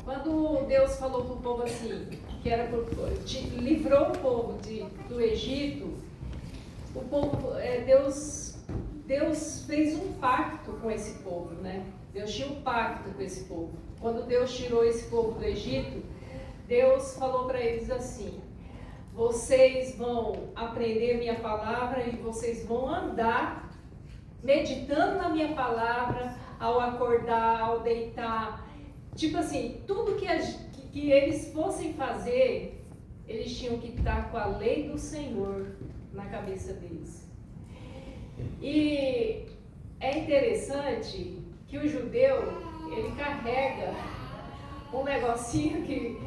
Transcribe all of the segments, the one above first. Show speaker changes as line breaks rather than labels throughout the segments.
Quando Deus falou para o povo assim, que era livrou o povo do Egito, o povo, Deus fez um pacto com esse povo, né? Deus tinha um pacto com esse povo. Quando Deus tirou esse povo do Egito, Deus falou para eles assim: vocês vão aprender minha palavra e vocês vão andar meditando na minha palavra ao acordar, ao deitar. Tipo assim, tudo que eles fossem fazer, eles tinham que estar com a lei do Senhor na cabeça deles. E é interessante que o judeu, ele carrega um negocinho que,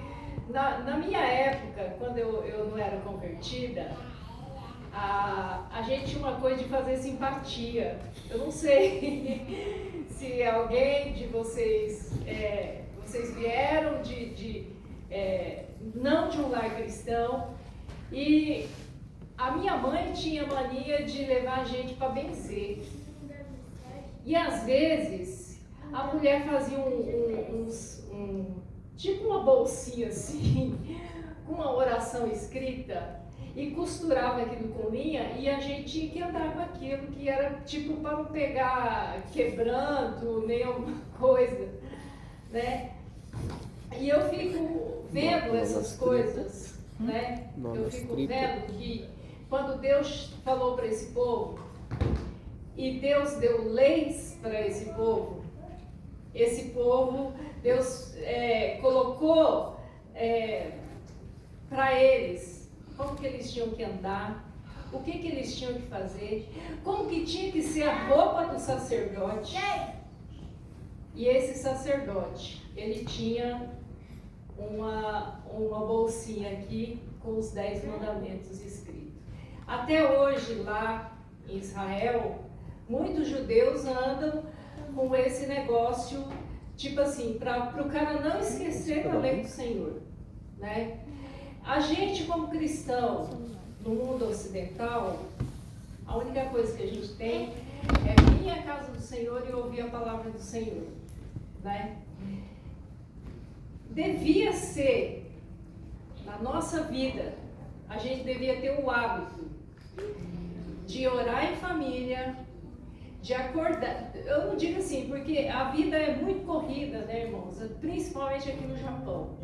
na minha época, quando eu não era convertida, a gente tinha uma coisa de fazer simpatia. Eu não sei se alguém de vocês, vocês vieram não de um lar cristão, e a minha mãe tinha mania de levar a gente para benzer. E às vezes a mulher fazia tipo uma bolsinha assim, com uma oração escrita, e costurava aquilo com linha, e a gente tinha que andar com aquilo, que era tipo para não pegar quebranto, nem alguma coisa, né? E eu fico vendo essas coisas, né? Eu fico vendo que quando Deus falou para esse povo, e Deus deu leis para esse povo, Deus colocou para eles como que eles tinham que andar, o que eles tinham que fazer, como que tinha que ser a roupa do sacerdote. E esse sacerdote, ele tinha uma bolsinha aqui com os 10 mandamentos escritos. Até hoje, lá em Israel, muitos judeus andam com esse negócio, tipo assim, para o cara não esquecer da lei do Senhor, né? A gente, como cristão, no mundo ocidental, a única coisa que a gente tem é vir à casa do Senhor e ouvir a palavra do Senhor, né? Devia ser, na nossa vida, a gente devia ter o hábito de orar em família, de acordar. Eu não digo assim, porque a vida é muito corrida, né, irmãos? Principalmente aqui no Japão.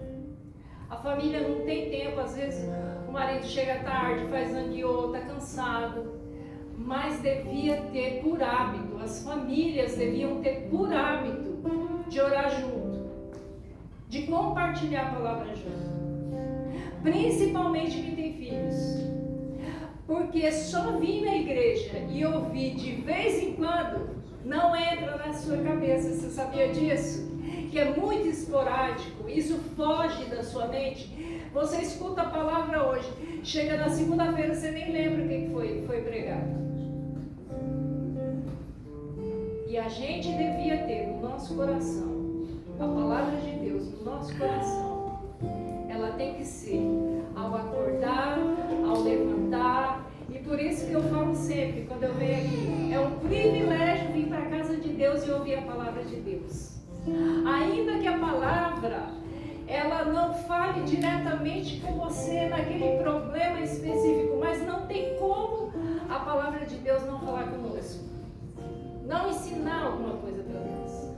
A família não tem tempo, às vezes o marido chega tarde, faz zangueô, está cansado, mas devia ter por hábito, as famílias deviam ter por hábito de orar junto, de compartilhar a palavra junto, principalmente quem tem filhos, porque só vir na igreja e ouvir de vez em quando não entra na sua cabeça. Você sabia disso? Que é muito esporádico, isso foge da sua mente. Você escuta a palavra hoje, chega na segunda-feira, você nem lembra o que foi pregado. E a gente devia ter no nosso coração a palavra de Deus no nosso coração. Ela tem que ser ao acordar, ao levantar. E por isso que eu falo sempre, quando eu venho aqui, é um privilégio vir para a casa de Deus e ouvir a palavra de Deus. Ainda que a palavra, ela não fale diretamente com você naquele problema específico, mas não tem como a palavra de Deus não falar conosco, não ensinar alguma coisa para nós.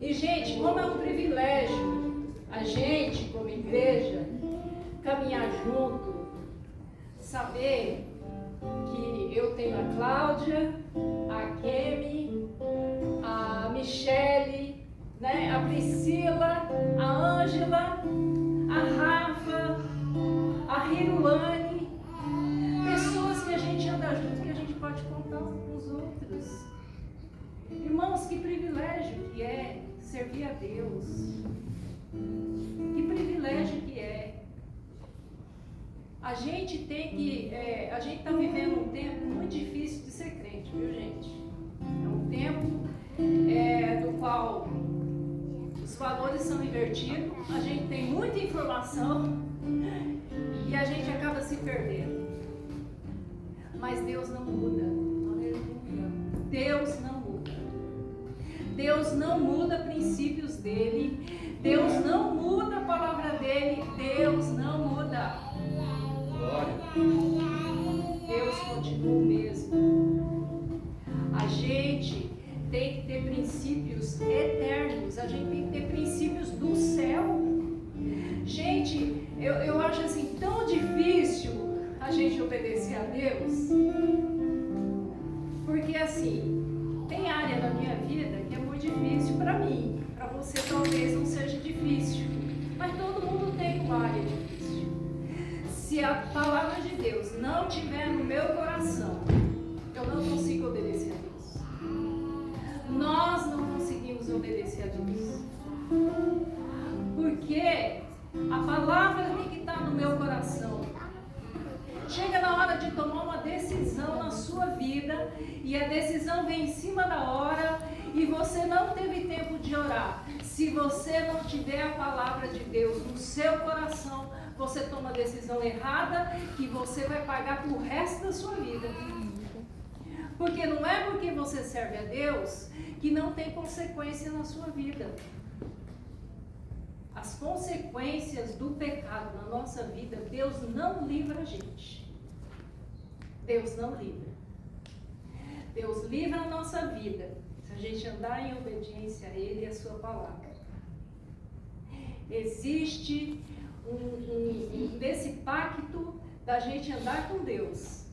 E gente, como é um privilégio a gente, como igreja, caminhar junto, saber que eu tenho a Cláudia, a Kemi, a Michele, né, a Priscila, a Ângela, a Rafa, a Rirulane, pessoas que a gente anda junto, que a gente pode contar uns com os outros. Irmãos, que privilégio que é servir a Deus. Que privilégio que é. A gente tem que, a gente está vivendo um tempo muito difícil de ser crente, viu, gente? É um tempo do qual os valores são invertidos, a gente tem muita informação e a gente acaba se perdendo. Mas Deus não muda. Aleluia. Deus não muda. Deus não muda princípios dele. Deus não muda a palavra dele, Deus não muda.
Glória.
Deus continua o mesmo. A gente tem que ter princípios eternos, a gente tem que ter princípios do céu. Gente, eu acho assim tão difícil a gente obedecer a Deus, porque assim, tem área da minha vida que é muito difícil para mim, para você talvez não seja difícil, mas todo mundo tem uma área difícil. Se a palavra de Deus não estiver no meu coração, eu não consigo obedecer a Deus. Nós não conseguimos obedecer a Deus, porque a palavra tem que estar no meu coração. Chega na hora de tomar uma decisão na sua vida e a decisão vem em cima da hora e você não teve tempo de orar. Se você não tiver a palavra de Deus no seu coração, você toma a decisão errada que você vai pagar pro resto da sua vida. Porque não é porque você serve a Deus que não tem consequência na sua vida. As consequências do pecado na nossa vida, Deus não livra a gente. Deus não livra. Deus livra a nossa vida se a gente andar em obediência a Ele e a sua palavra. Existe nesse pacto da gente andar com Deus.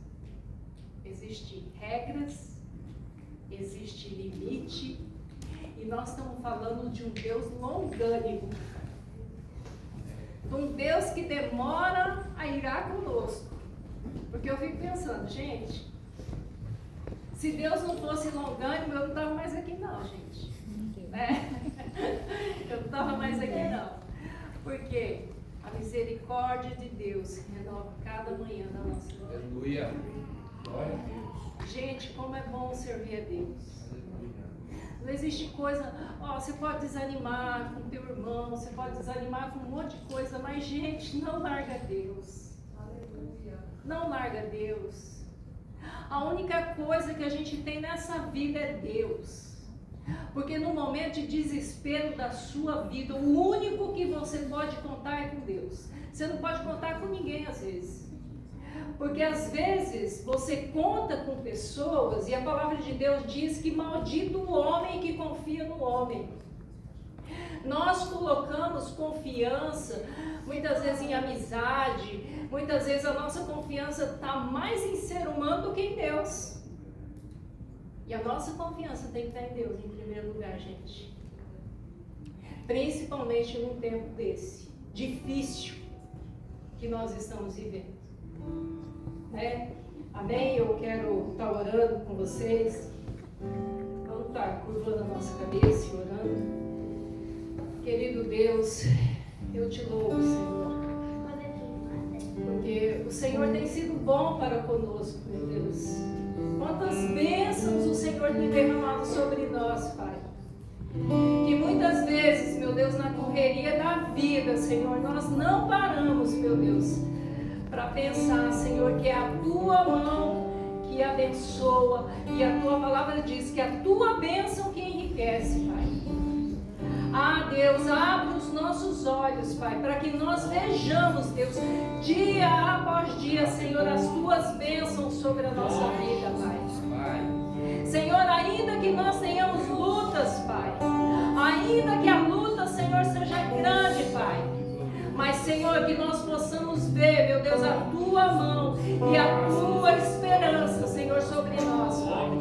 Existem regras, existe limite, e nós estamos falando de um Deus longânimo. Um Deus que demora a irar conosco. Porque eu fico pensando, gente, se Deus não fosse longânimo, eu não estava mais aqui não, gente. Né? Eu não estava mais aqui não. Porque a misericórdia de Deus renova cada manhã na nossa vida.
Aleluia. Glória a Deus.
Gente, como é bom servir a Deus. Não existe coisa, você pode desanimar com teu irmão, você pode desanimar com um monte de coisa, mas gente, não larga Deus. Aleluia. Não larga Deus. A única coisa que a gente tem nessa vida é Deus. Porque no momento de desespero da sua vida, o único que você pode contar é com Deus. Você não pode contar com ninguém às vezes. Porque às vezes você conta com pessoas e a palavra de Deus diz que maldito o homem que confia no homem. Nós colocamos confiança, muitas vezes em amizade, muitas vezes a nossa confiança está mais em ser humano do que em Deus. E a nossa confiança tem que estar em Deus em primeiro lugar, gente. Principalmente num tempo desse, difícil, que nós estamos vivendo. Amém? Eu quero estar orando com vocês. Vamos estar curvando a nossa cabeça e orando. Querido Deus, eu te louvo, Senhor. Porque o Senhor tem sido bom para conosco, meu Deus. Quantas bênçãos o Senhor tem derramado sobre nós, Pai. Que muitas vezes, meu Deus, na correria da vida, Senhor, nós não paramos, meu Deus, para pensar, Senhor, que é a tua mão que abençoa, e a tua palavra diz que é a tua bênção que enriquece, Pai. Deus, abre os nossos olhos, Pai, para que nós vejamos, Deus, dia após dia, Senhor, as tuas bênçãos sobre a nossa vida, Pai. Senhor, ainda que nós tenhamos lutas, Pai, ainda que a luta, Senhor, seja grande, Pai, mas, Senhor, que nós possamos ver, meu Deus, a tua mão e a tua esperança, Senhor, sobre nós, Pai.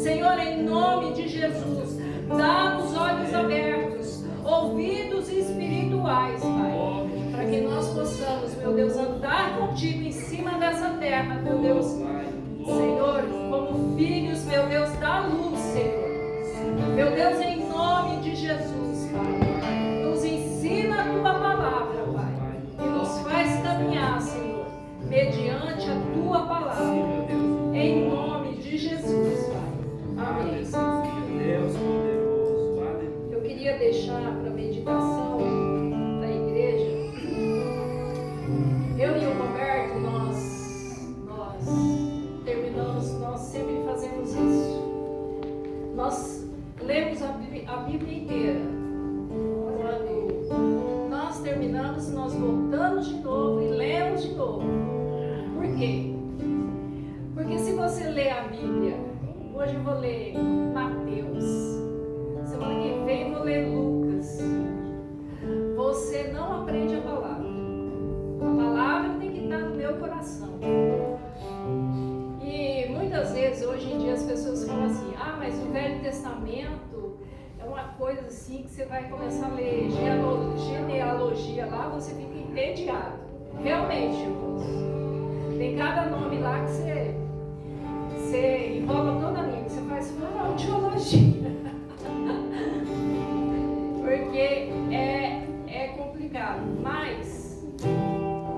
Senhor, em nome de Jesus, dá-nos olhos abertos, ouvidos espirituais, Pai, para que nós possamos, meu Deus, andar contigo em cima dessa terra, meu Deus, Senhor, como filhos, meu Deus, da luz, Senhor. Meu Deus, em nome de Jesus, Pai, nos ensina a tua palavra, Pai, e nos faz caminhar, Senhor, mediante a tua palavra, em nome de Jesus, Pai. Amém. Eu queria deixar para a meditação da igreja, eu e o Roberto, nós terminamos, nós sempre fazemos isso. Nós lemos a Bíblia anos, nós voltamos de novo e lemos de novo. Por quê? Porque se você ler a Bíblia, hoje eu vou ler Mateus, semana que vem eu vou ler Lucas, você não aprende a palavra. A palavra tem que estar no meu coração. E muitas vezes, hoje em dia, as pessoas falam assim: ah, mas o Velho Testamento é uma coisa assim que você vai começar a ler genealogia lá, você fica entediado. Realmente, irmãos, tem cada nome lá que você enrola toda a língua, você faz fonoaudiologia. Porque é complicado, mas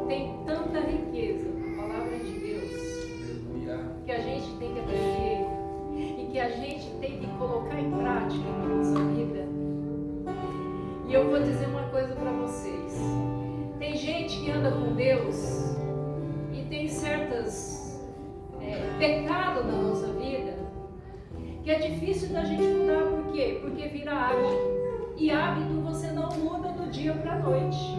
tem tanta riqueza na palavra de Deus que a gente tem que aprender e que a gente tem que colocar em prática na nossa vida. E eu vou dizer uma coisa para vocês: tem gente que anda com Deus e tem certos pecados na nossa vida que é difícil da gente mudar. Por quê? Porque vira hábito. E hábito você não muda do dia para a noite.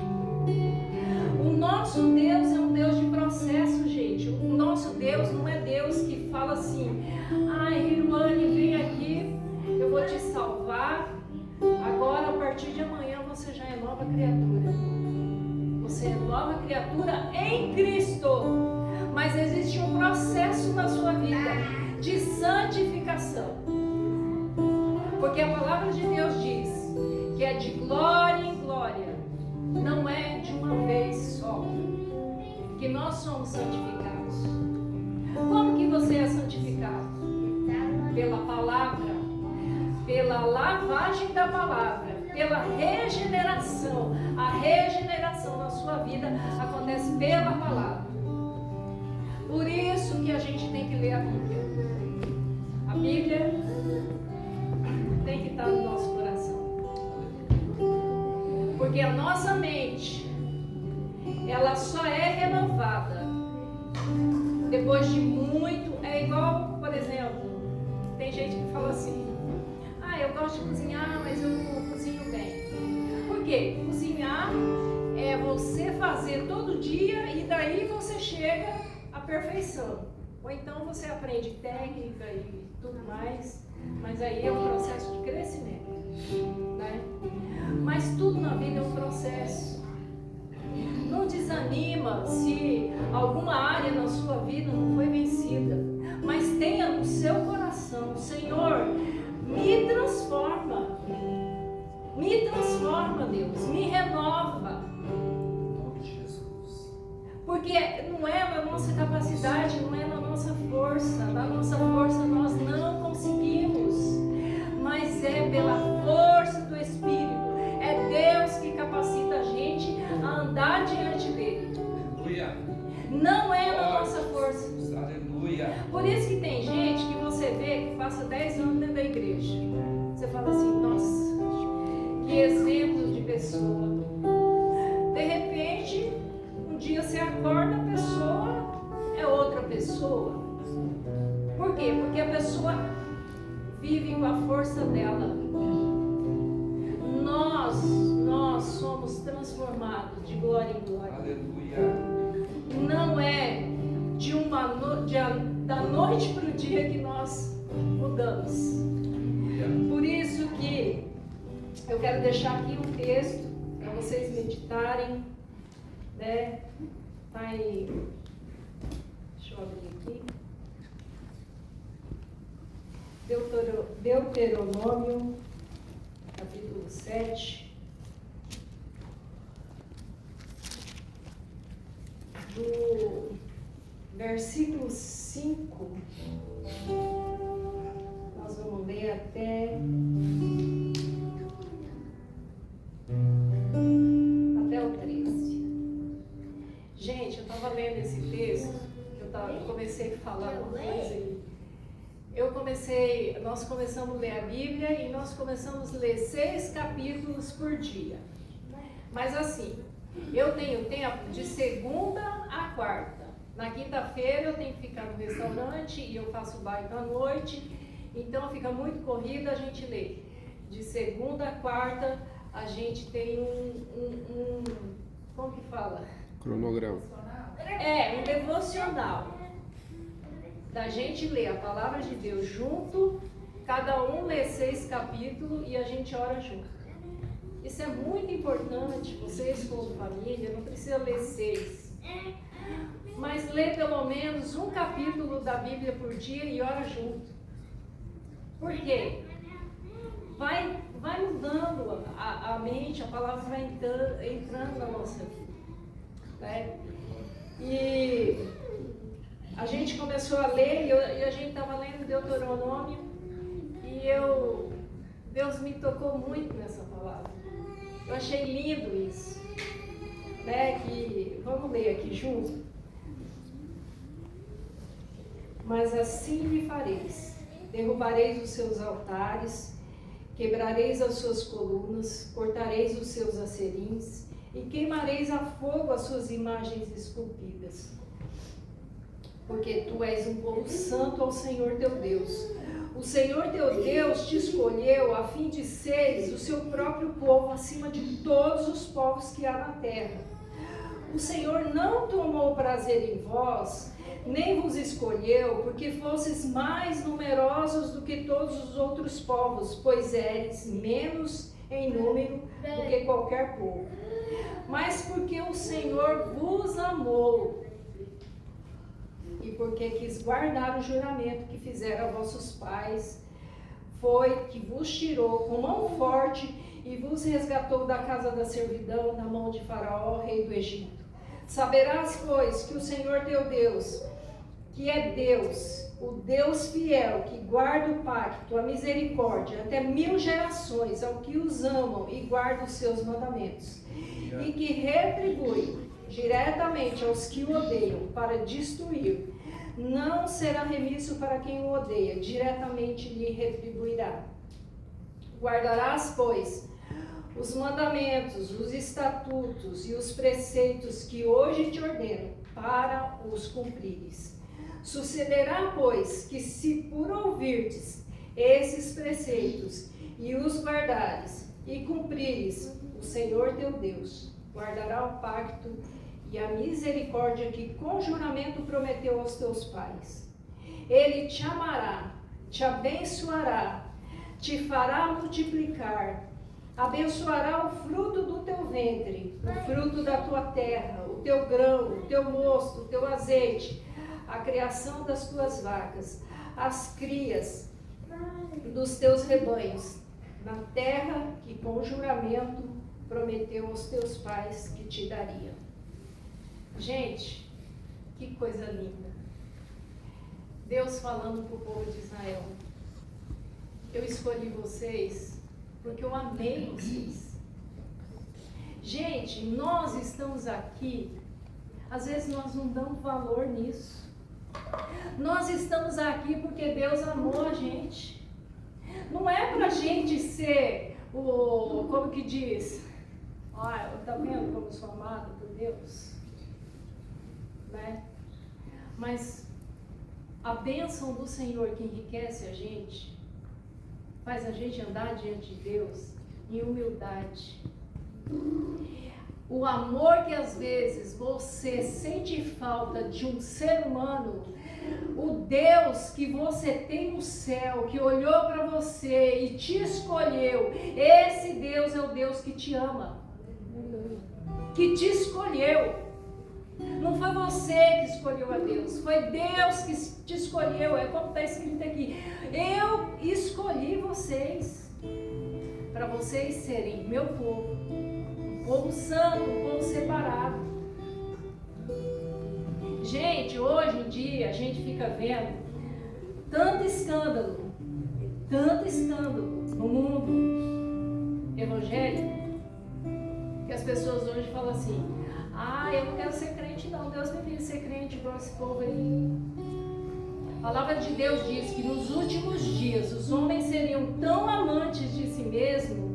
O nosso Deus é um Deus de processo, gente. O nosso Deus não é Deus que fala assim: ai, Hiruane, vem aqui, eu vou te salvar. Agora, a partir de amanhã, você já é nova criatura. Você é nova criatura em Cristo. Mas existe um processo na sua vida de santificação. Porque a palavra de Deus diz que é de glória em glória, não é de uma vez só que nós somos santificados. Como que você é santificado? Pela palavra, pela lavagem da palavra, pela regeneração. A regeneração na sua vida acontece pela palavra. Por isso que a gente tem que ler a Bíblia. A Bíblia tem que estar no nosso coração. Porque a nossa mente, ela só é renovada depois de muito. É igual, por exemplo, tem gente que fala assim: ah, eu gosto de cozinhar, mas eu não cozinho bem. Por quê? Cozinhar é você fazer todo dia e daí você chega à perfeição. Ou então você aprende técnica e tudo mais, mas aí é um processo de crescimento, né? Mas tudo na vida é um processo. Não desanima se alguma área na sua vida não foi vencida, mas tenha no seu coração: Senhor, me transforma, Deus, me renova. Porque não é na nossa capacidade, não é na nossa força. Na nossa força nós não conseguimos, mas é pela força do Espírito. É Deus que capacita a gente a andar diante dele.
Aleluia.
Não é na nossa força.
Aleluia.
Por isso que tem gente que você vê que passa 10 anos dentro da igreja. Você fala assim: nossa, que exemplo de pessoa. De repente, um dia você acorda, a pessoa é outra pessoa. Por quê? Porque a pessoa vive com a força dela. Nós somos transformados de glória em glória.
Aleluia.
Não é da noite para o dia que nós mudamos.
Aleluia.
Por isso que eu quero deixar aqui um texto para vocês meditarem, né? Tá aí. Deixa eu abrir aqui. Deuteronômio, capítulo 7, do versículo 5, nós vamos ler até o 13. Gente, eu estava lendo esse texto, eu comecei a falar uma coisa aí. Nós começamos a ler a Bíblia e nós começamos a ler 6 capítulos por dia. Mas assim, eu tenho tempo de segunda a quarta. Na quinta-feira eu tenho que ficar no restaurante e eu faço baile à noite, então fica muito corrida, a gente lê. De segunda a quarta a gente tem como que fala?
Cronograma.
Um devocional. Da gente ler a palavra de Deus junto, cada um lê 6 capítulos e a gente ora junto. Isso é muito importante, vocês como família, não precisa ler 6. Mas lê pelo menos um capítulo da Bíblia por dia e ora junto. Por quê? Vai mudando a mente, a palavra vai entrando na nossa vida. Né? E a gente começou a ler e a gente estava lendo Deuteronômio e Deus me tocou muito nessa palavra. Eu achei lindo isso. Né? Vamos ler aqui junto? Mas assim me fareis: derrubareis os seus altares, quebrareis as suas colunas, cortareis os seus acerins e queimareis a fogo as suas imagens esculpidas. Porque tu és um povo santo ao Senhor teu Deus. O Senhor teu Deus te escolheu a fim de seres o seu próprio povo acima de todos os povos que há na terra. O Senhor não tomou prazer em vós, nem vos escolheu, porque fosses mais numerosos do que todos os outros povos, pois eres menos em número do que qualquer povo. Mas porque o Senhor vos amou, e porque quis guardar o juramento que fizera a vossos pais, foi que vos tirou com mão forte e vos resgatou da casa da servidão, da mão de Faraó, rei do Egito. Saberás, pois, que o Senhor teu Deus, que é Deus, o Deus fiel, que guarda o pacto, a misericórdia, até 1000 gerações ao que os amam e guardam os seus mandamentos, e que retribui diretamente aos que o odeiam para destruir. Não será remisso para quem o odeia, diretamente lhe retribuirá. Guardarás, pois, os mandamentos, os estatutos e os preceitos que hoje te ordeno, para os cumprires. Sucederá, pois, que se por ouvirdes esses preceitos e os guardares e cumprires, o Senhor teu Deus guardará o pacto e a misericórdia que com juramento prometeu aos teus pais. Ele te amará, te abençoará, te fará multiplicar, abençoará o fruto do teu ventre, o fruto da tua terra, o teu grão, o teu mosto, o teu azeite, a criação das tuas vacas, as crias dos teus rebanhos, na terra que com juramento prometeu aos teus pais que te daria. Gente, que coisa linda. Deus falando para o povo de Israel: eu escolhi vocês porque eu amei vocês. Gente, nós estamos aqui, às vezes nós não damos valor nisso. Nós estamos aqui porque Deus amou a gente. Não é para a gente ser como que diz? Olha, tá vendo como eu sou amado por Deus? Né? Mas a bênção do Senhor que enriquece a gente, faz a gente andar diante de Deus em humildade. O amor que às vezes você sente falta de um ser humano, o Deus que você tem no céu, que olhou para você e te escolheu, esse Deus é o Deus que te ama, que te escolheu. Não foi você que escolheu a Deus, foi Deus que te escolheu. É como está escrito aqui: eu escolhi vocês para vocês serem meu povo, um povo santo, um povo separado. Gente, hoje em dia a gente fica vendo tanto escândalo no mundo evangélico, que as pessoas hoje falam assim: ah, eu não quero ser crente não, Deus me fez ser crente igual esse povo aí. A palavra de Deus diz que nos últimos dias os homens seriam tão amantes de si mesmos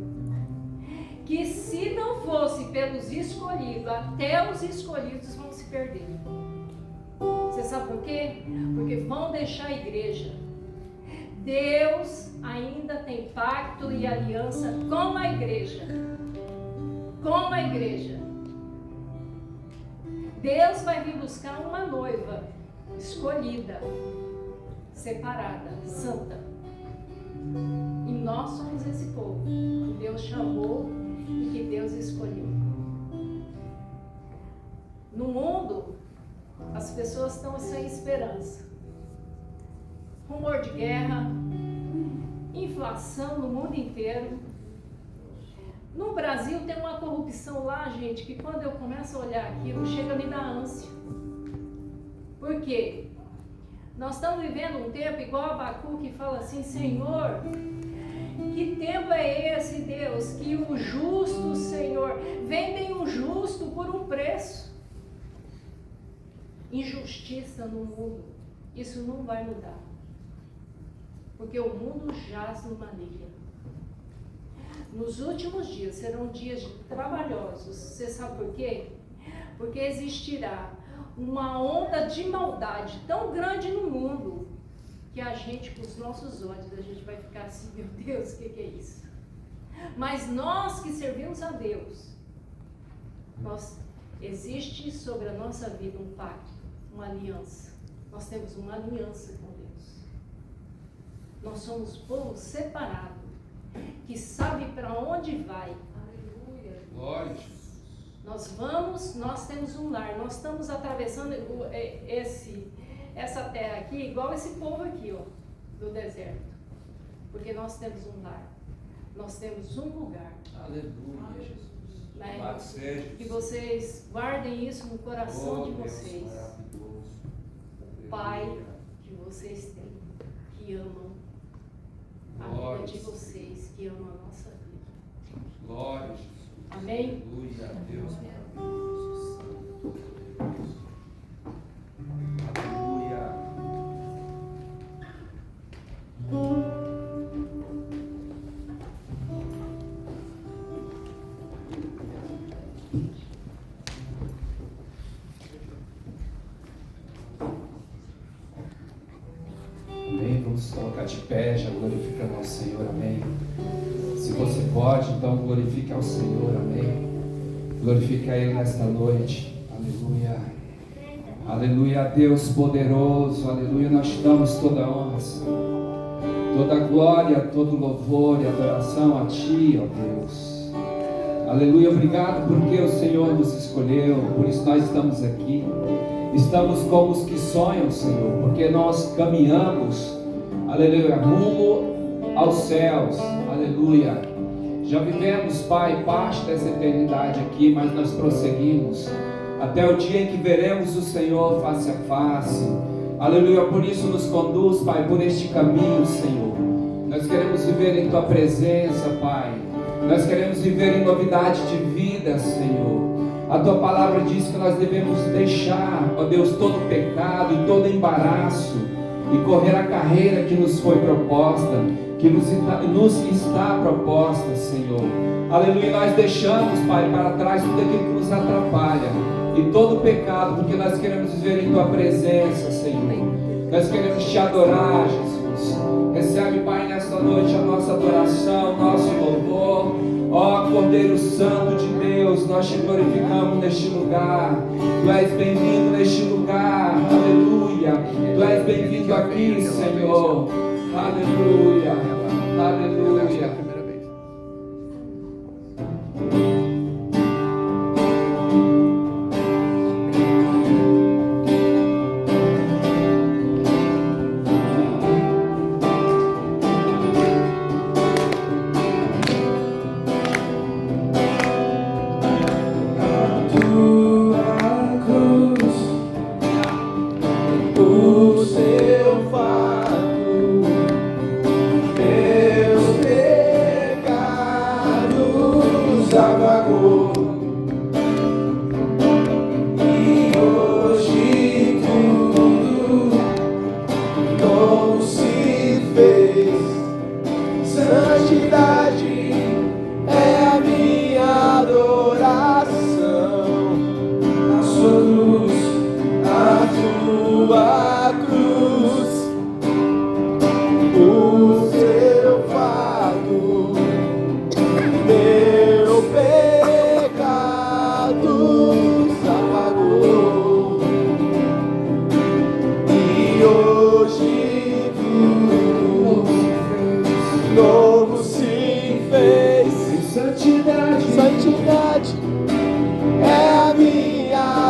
que, se não fosse pelos escolhidos, até os escolhidos vão se perder. Você sabe por quê? Porque vão deixar a igreja. Deus ainda tem pacto e aliança com a igreja. Com a igreja. Deus vai vir buscar uma noiva escolhida, separada, santa. E nós somos esse povo que Deus chamou e que Deus escolheu. No mundo, as pessoas estão sem esperança. Rumor de guerra, inflação no mundo inteiro. No Brasil tem uma corrupção lá, gente, que quando eu começo a olhar aquilo, chega a me dar ânsia. Por quê? Nós estamos vivendo um tempo igual Abacuque, que fala assim: Senhor, que tempo é esse, Deus, que o justo, Senhor, vendem o justo por um preço. Injustiça no mundo, isso não vai mudar. Porque o mundo jaz no maligno. Nos últimos dias serão dias trabalhosos. Você sabe por quê? Porque existirá uma onda de maldade tão grande no mundo que a gente, com os nossos olhos, a gente vai ficar assim: meu Deus, o que é isso? Mas nós que servimos a Deus, existe sobre a nossa vida um pacto, uma aliança. Nós temos uma aliança com Deus. Nós somos povo separado, que sabe para onde vai. Aleluia.
Glória a Jesus.
Nós temos um lar, nós estamos atravessando essa terra aqui, igual esse povo aqui, ó, do deserto. Porque nós temos um lar, nós temos um lugar.
Aleluia, Jesus.
Né? Que vocês guardem isso no coração de vocês. O Pai que vocês têm, que amam a vida de vocês, que amam a nossa vida.
Glória a Jesus.
Amém?
Aleluia, Deus.
Amém? Vamos colocar de pé, já glorificando ao Senhor, amém? Se você pode, então glorifique ao Senhor, amém? Glorifique a Ele nesta noite, aleluia. Aleluia, Deus poderoso, aleluia. Nós te damos toda a honra, Senhor, toda a glória, todo louvor e adoração a Ti, ó Deus. Aleluia, obrigado porque o Senhor nos escolheu, por isso nós estamos aqui. Estamos como os que sonham, Senhor, porque nós caminhamos, aleluia, rumo aos céus, aleluia. Já vivemos, Pai, parte dessa eternidade aqui, mas nós prosseguimos até o dia em que veremos o Senhor face a face, aleluia. Por isso nos conduz, Pai, por este caminho, Senhor. Nós queremos viver em Tua presença, Pai. Nós queremos viver em novidade de vida, Senhor. A Tua palavra diz que nós devemos deixar, ó Deus, todo pecado e todo embaraço e correr a carreira que nos foi proposta, que nos está proposta, Senhor. Aleluia, nós deixamos, Pai, para trás tudo aquilo que nos atrapalha e todo pecado, porque nós queremos viver em Tua presença, Senhor. Nós queremos Te adorar, Jesus. Recebe, Pai, nesta noite a nossa adoração, o nosso louvor. Ó Cordeiro Santo de Deus, nós Te glorificamos neste lugar. Tu és bem-vindo neste lugar, aleluia. Tu és bem-vindo aqui, Senhor, aleluia, aleluia.
Meu pecado se apagou.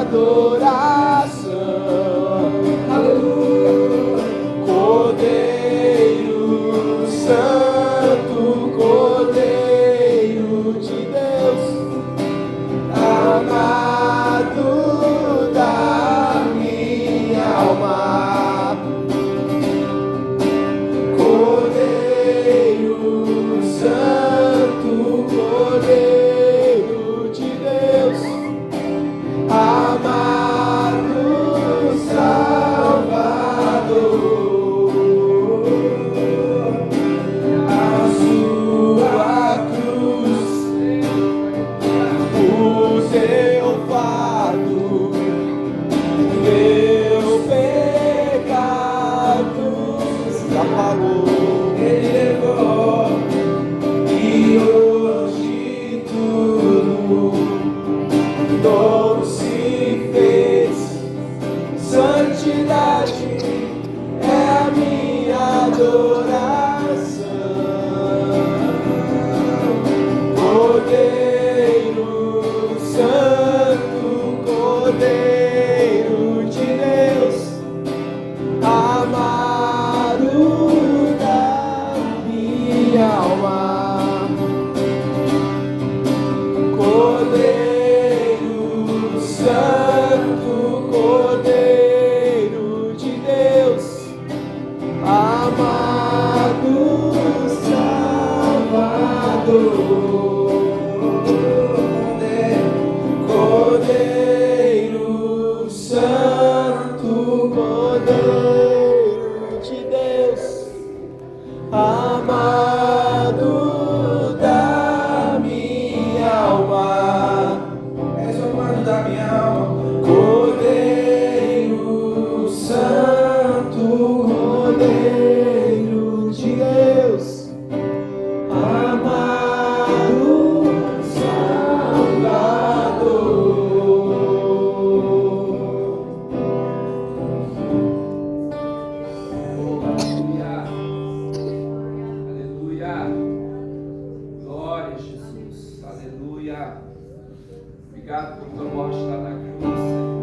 adoração. Aleluia. Cordeiro Santo, Cordeiro de Deus, amado da minha alma. Cordeiro Santo, Cordeiro de Deus, amado Salvador. A sua cruz, o seu fardo, meu pecado já pagou, ele levou, e hoje tudo novo se fez. Santidade é a minha adoração. Cordeiro Santo, Cordeiro de Deus, amado da minha alma. Cordeiro Santo, Cordeiro de Deus, amado Salvador. Cordeiro Santo, Cordeiro de Deus, amado da minha alma. És o amado da minha alma. Cordeiro Santo, Cordeiro de Deus, amado Salvador.
Aleluia. Aleluia. Glória a Jesus. Aleluia. Obrigado por tua morte lá na cruz, Senhor.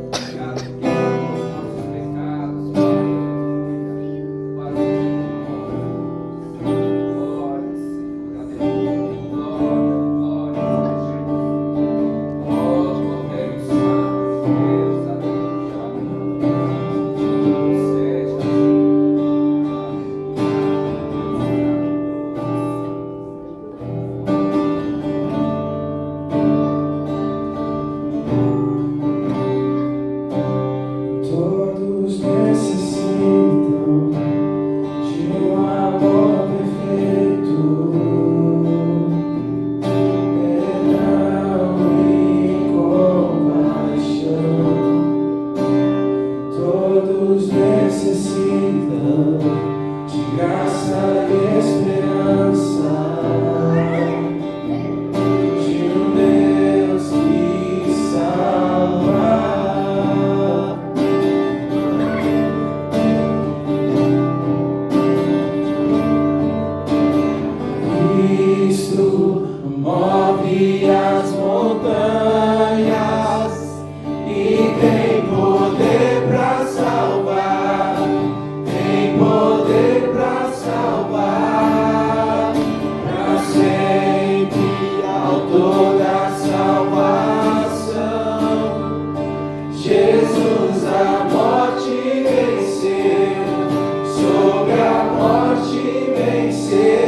Obrigado por quebrar os nossos pecados, Pai. Vazio de glória, Senhor. Aleluia. Glória, glória, Jesus. Oh, Cordeiro Santo de Deus, aleluia. Seja,
Todos necessitam de um amor perfeito, perdão e compaixão. Todos necessitam de graça e esperança, de um Deus que salva. Cristo move as montanhas e tem poder para salvar, tem poder para salvar, para sempre autor da salvação. Jesus a morte venceu, sobre a morte venceu.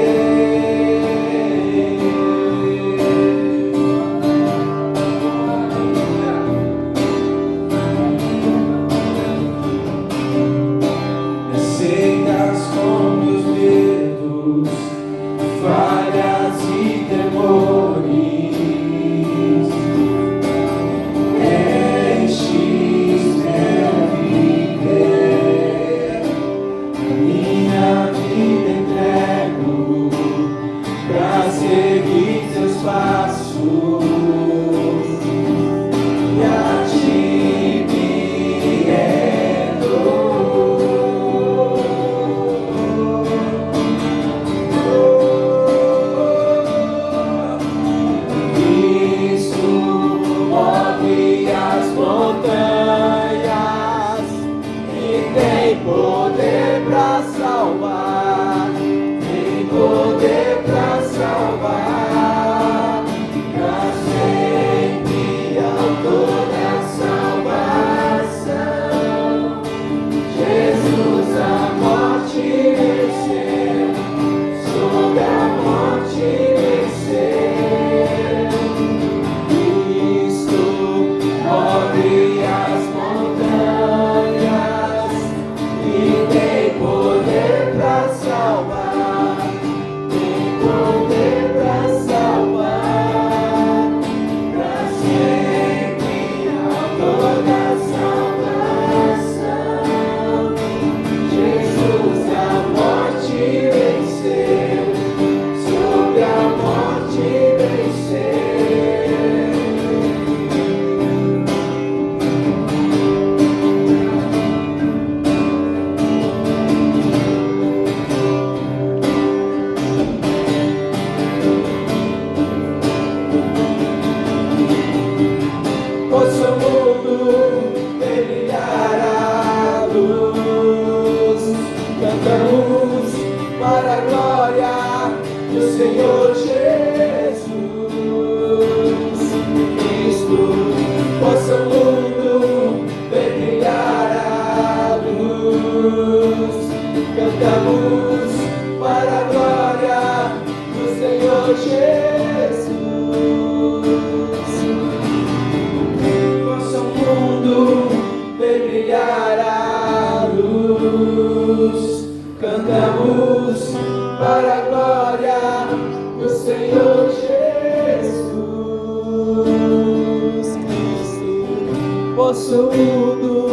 seu mundo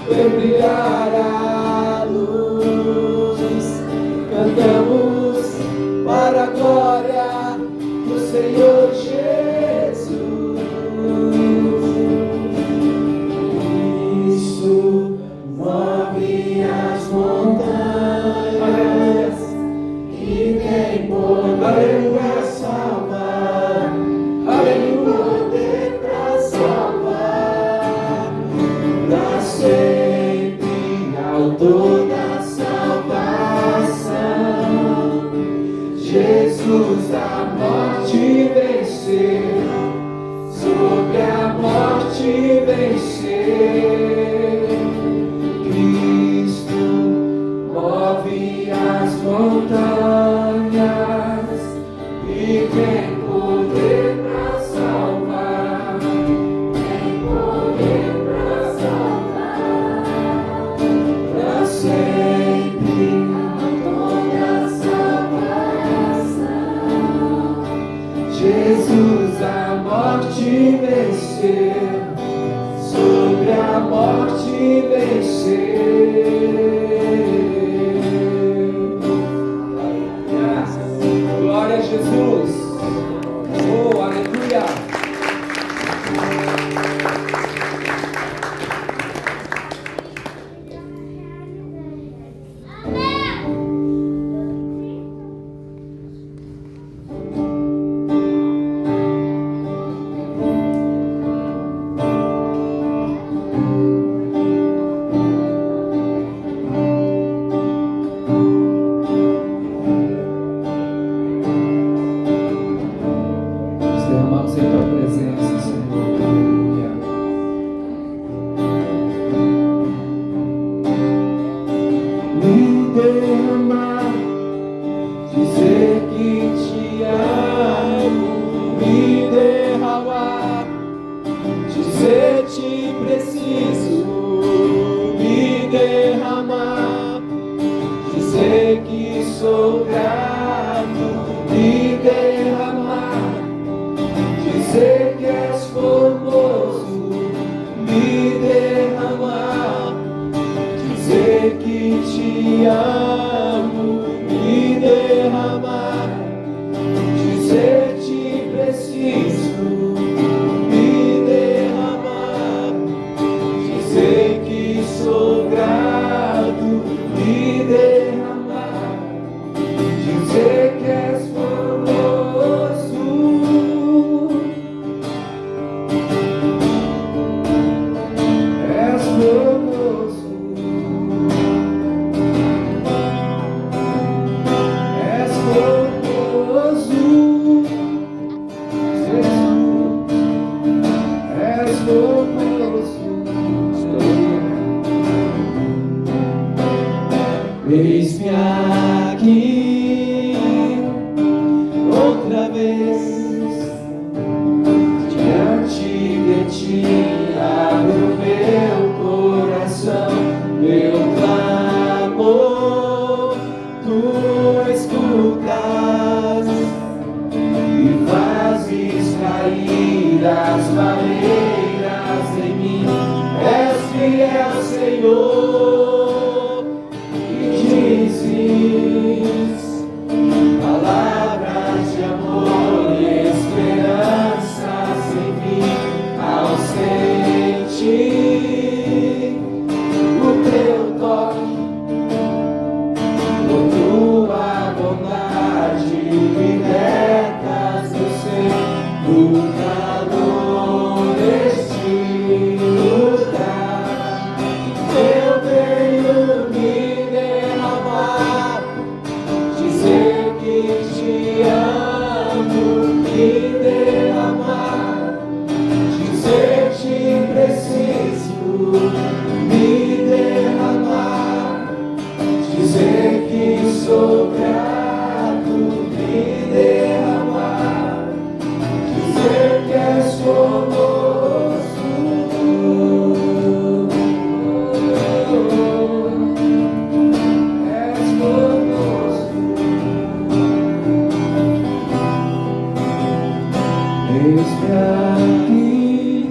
vem brilhar a luz. Cantamos para a glória do Senhor Jesus. Cristo move as montanhas e tem poder para salvar. Poder para salvar, para sempre, autor da salvação. Jesus a morte venceu, sobre a morte venceu. Cristo move as montanhas e tem poder para salvar. Tem poder para salvar, para sempre, autor da salvação. Jesus a morte venceu, sobre a morte venceu. Glória a Jesus. Oh, aleluia. Nós derramamos em tua presença, Senhor. Aleluia. Me derramar, dizer que te amo. Me derramar, dizer te preciso. Me derramar, dizer que sou grato. Me derramar, dizer que és formoso. Me derramar, dizer que te amo. Me derramar, dizer te preciso. Me derramar, dizer que sou grato. Me derramar, dizer que és formoso. És formoso. És formoso. Jesus, és formoso. Eis-me aqui outra vez, diante de ti abro meu coração, meu clamor, tu escutas e fazes cair as barreiras em mim. És fiel, Senhor, e dizes palavras de amor e esperança sem fim. Ao sentir o teu toque, por tua bondade libertas do ser, do calor deste lugar. Eu venho me derramar, dizer que te amo. Me derramar, dizer te preciso. Me derramar, dizer que sou grato. Me derramar, dizer que és formoso. És formoso. Eis-me aqui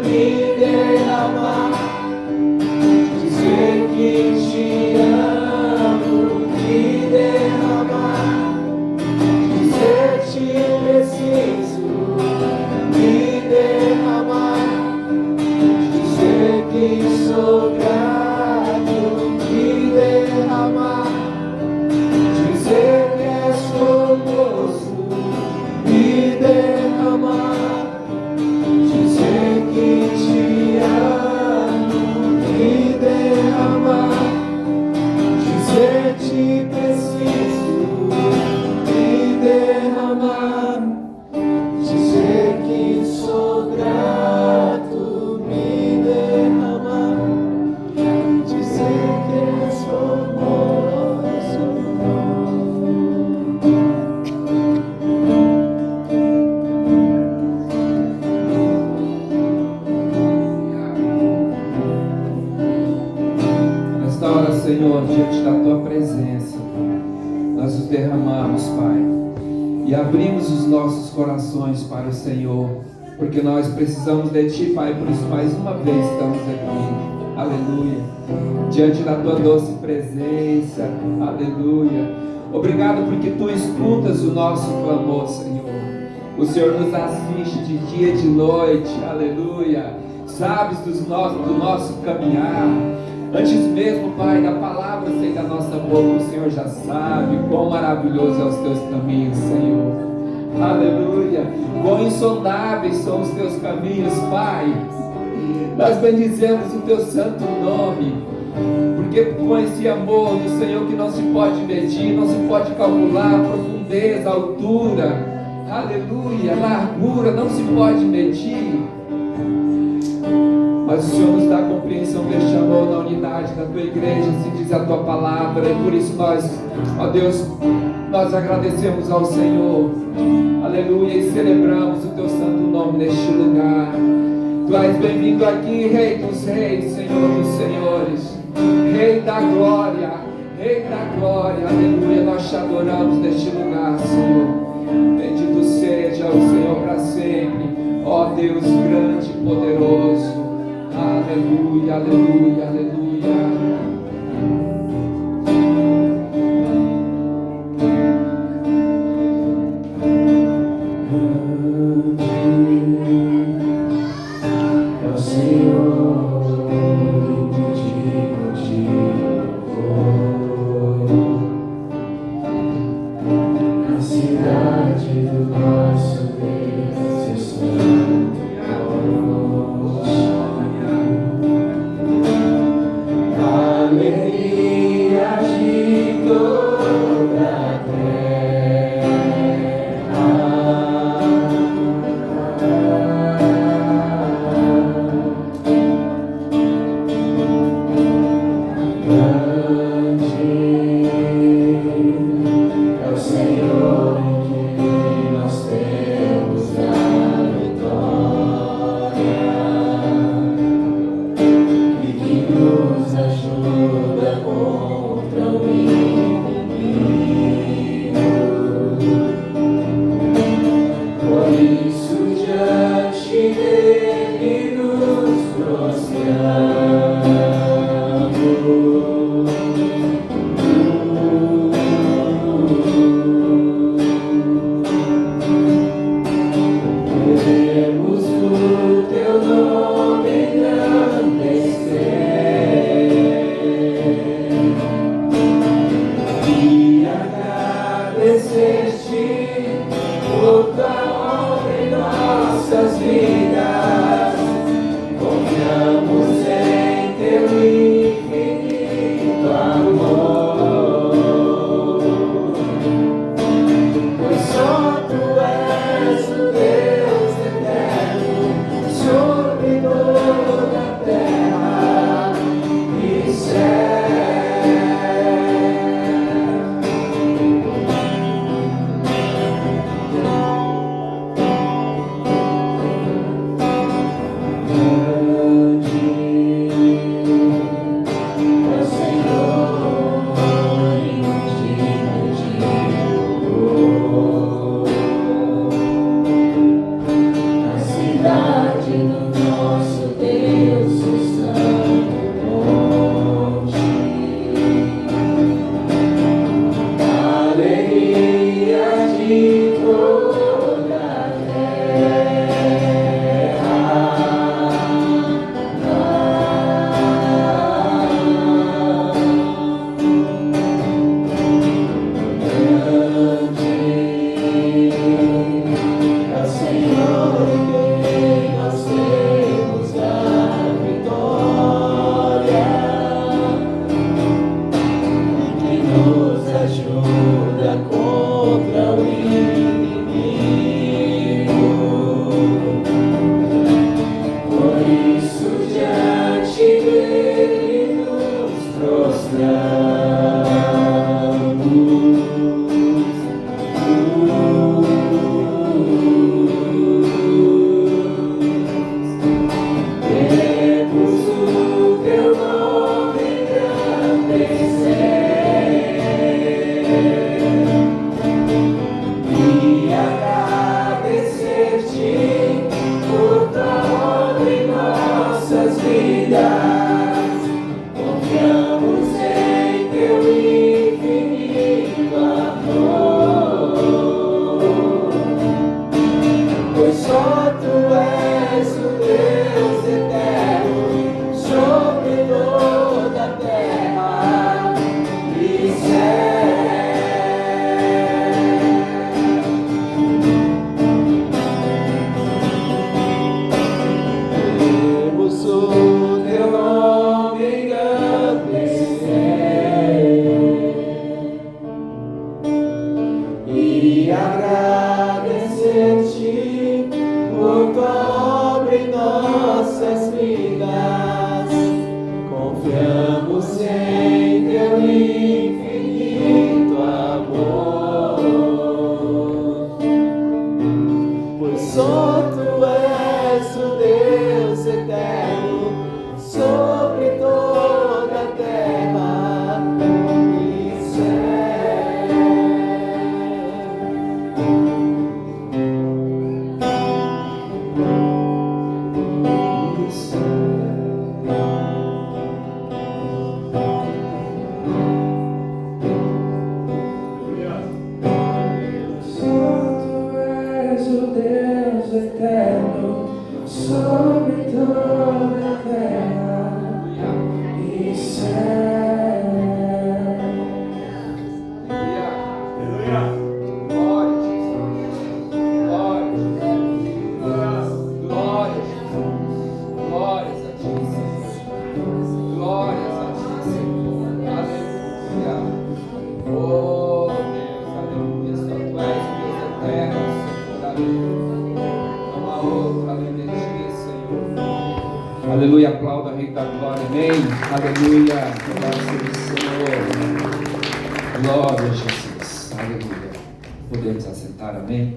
me derramar, dizer que te amo, me derramar, dizer te preciso, me derramar, dizer que sou grato, me derramar, dizer que és conosco, me derramar, dizer que te amo, me derramar, dizer te preciso, me derramar, dizer que sou grato, me derramar, dizer que és conosco.
Nesta hora, Senhor, diante da Tua presença, nós nos derramamos, Pai, e abrimos os nossos corações para o Senhor, porque nós precisamos de Ti, Pai, por isso mais uma vez estamos aqui, aleluia, diante da Tua doce presença, aleluia. Obrigado porque Tu escutas o nosso clamor, Senhor. O Senhor nos assiste de dia e de noite, aleluia. Sabes do nosso caminhar. Antes mesmo, Pai, da palavra sair da nossa boca, o Senhor já sabe quão maravilhoso é os Teus caminhos, Senhor. Aleluia. Quão insondáveis são os Teus caminhos, Pai. Nós bendizemos o Teu santo nome, porque com esse amor do Senhor que não se pode medir, não se pode calcular, profundeza, altura, aleluia, largura, não se pode medir. Mas o Senhor nos dá a compreensão deste amor na unidade da Tua igreja, assim diz a Tua palavra, e por isso nós, ó Deus, nós agradecemos ao Senhor, aleluia, e celebramos o Teu santo nome neste lugar. Tu és bem-vindo aqui, Rei dos reis, Senhor dos senhores, Rei da glória, aleluia, nós te adoramos neste lugar, Senhor. Bendito seja o Senhor para sempre, ó Deus grande e poderoso, aleluia, aleluia, aleluia.
É o Senhor digno de louvor, na cidade do nosso Deus, Santo. vidas, confiamos em teu infinito amor, pois só tu és o Deus eterno sobre toda a terra e céu.
Sobre toda a terra e céu. Glória a Jesus. Glória a Jesus. Glórias a ti, Senhor. Glórias a ti, Senhor. Aleluia. Oh, Deus, aleluia. Só tu és o Deus eterno, Senhor. Aleluia. Não há outro além de ti, Senhor. Aleluia, aplauda, Rei da Glória, amém. Aleluia, louvado seja o Senhor. Glória a Jesus, aleluia. Podemos assentar, amém.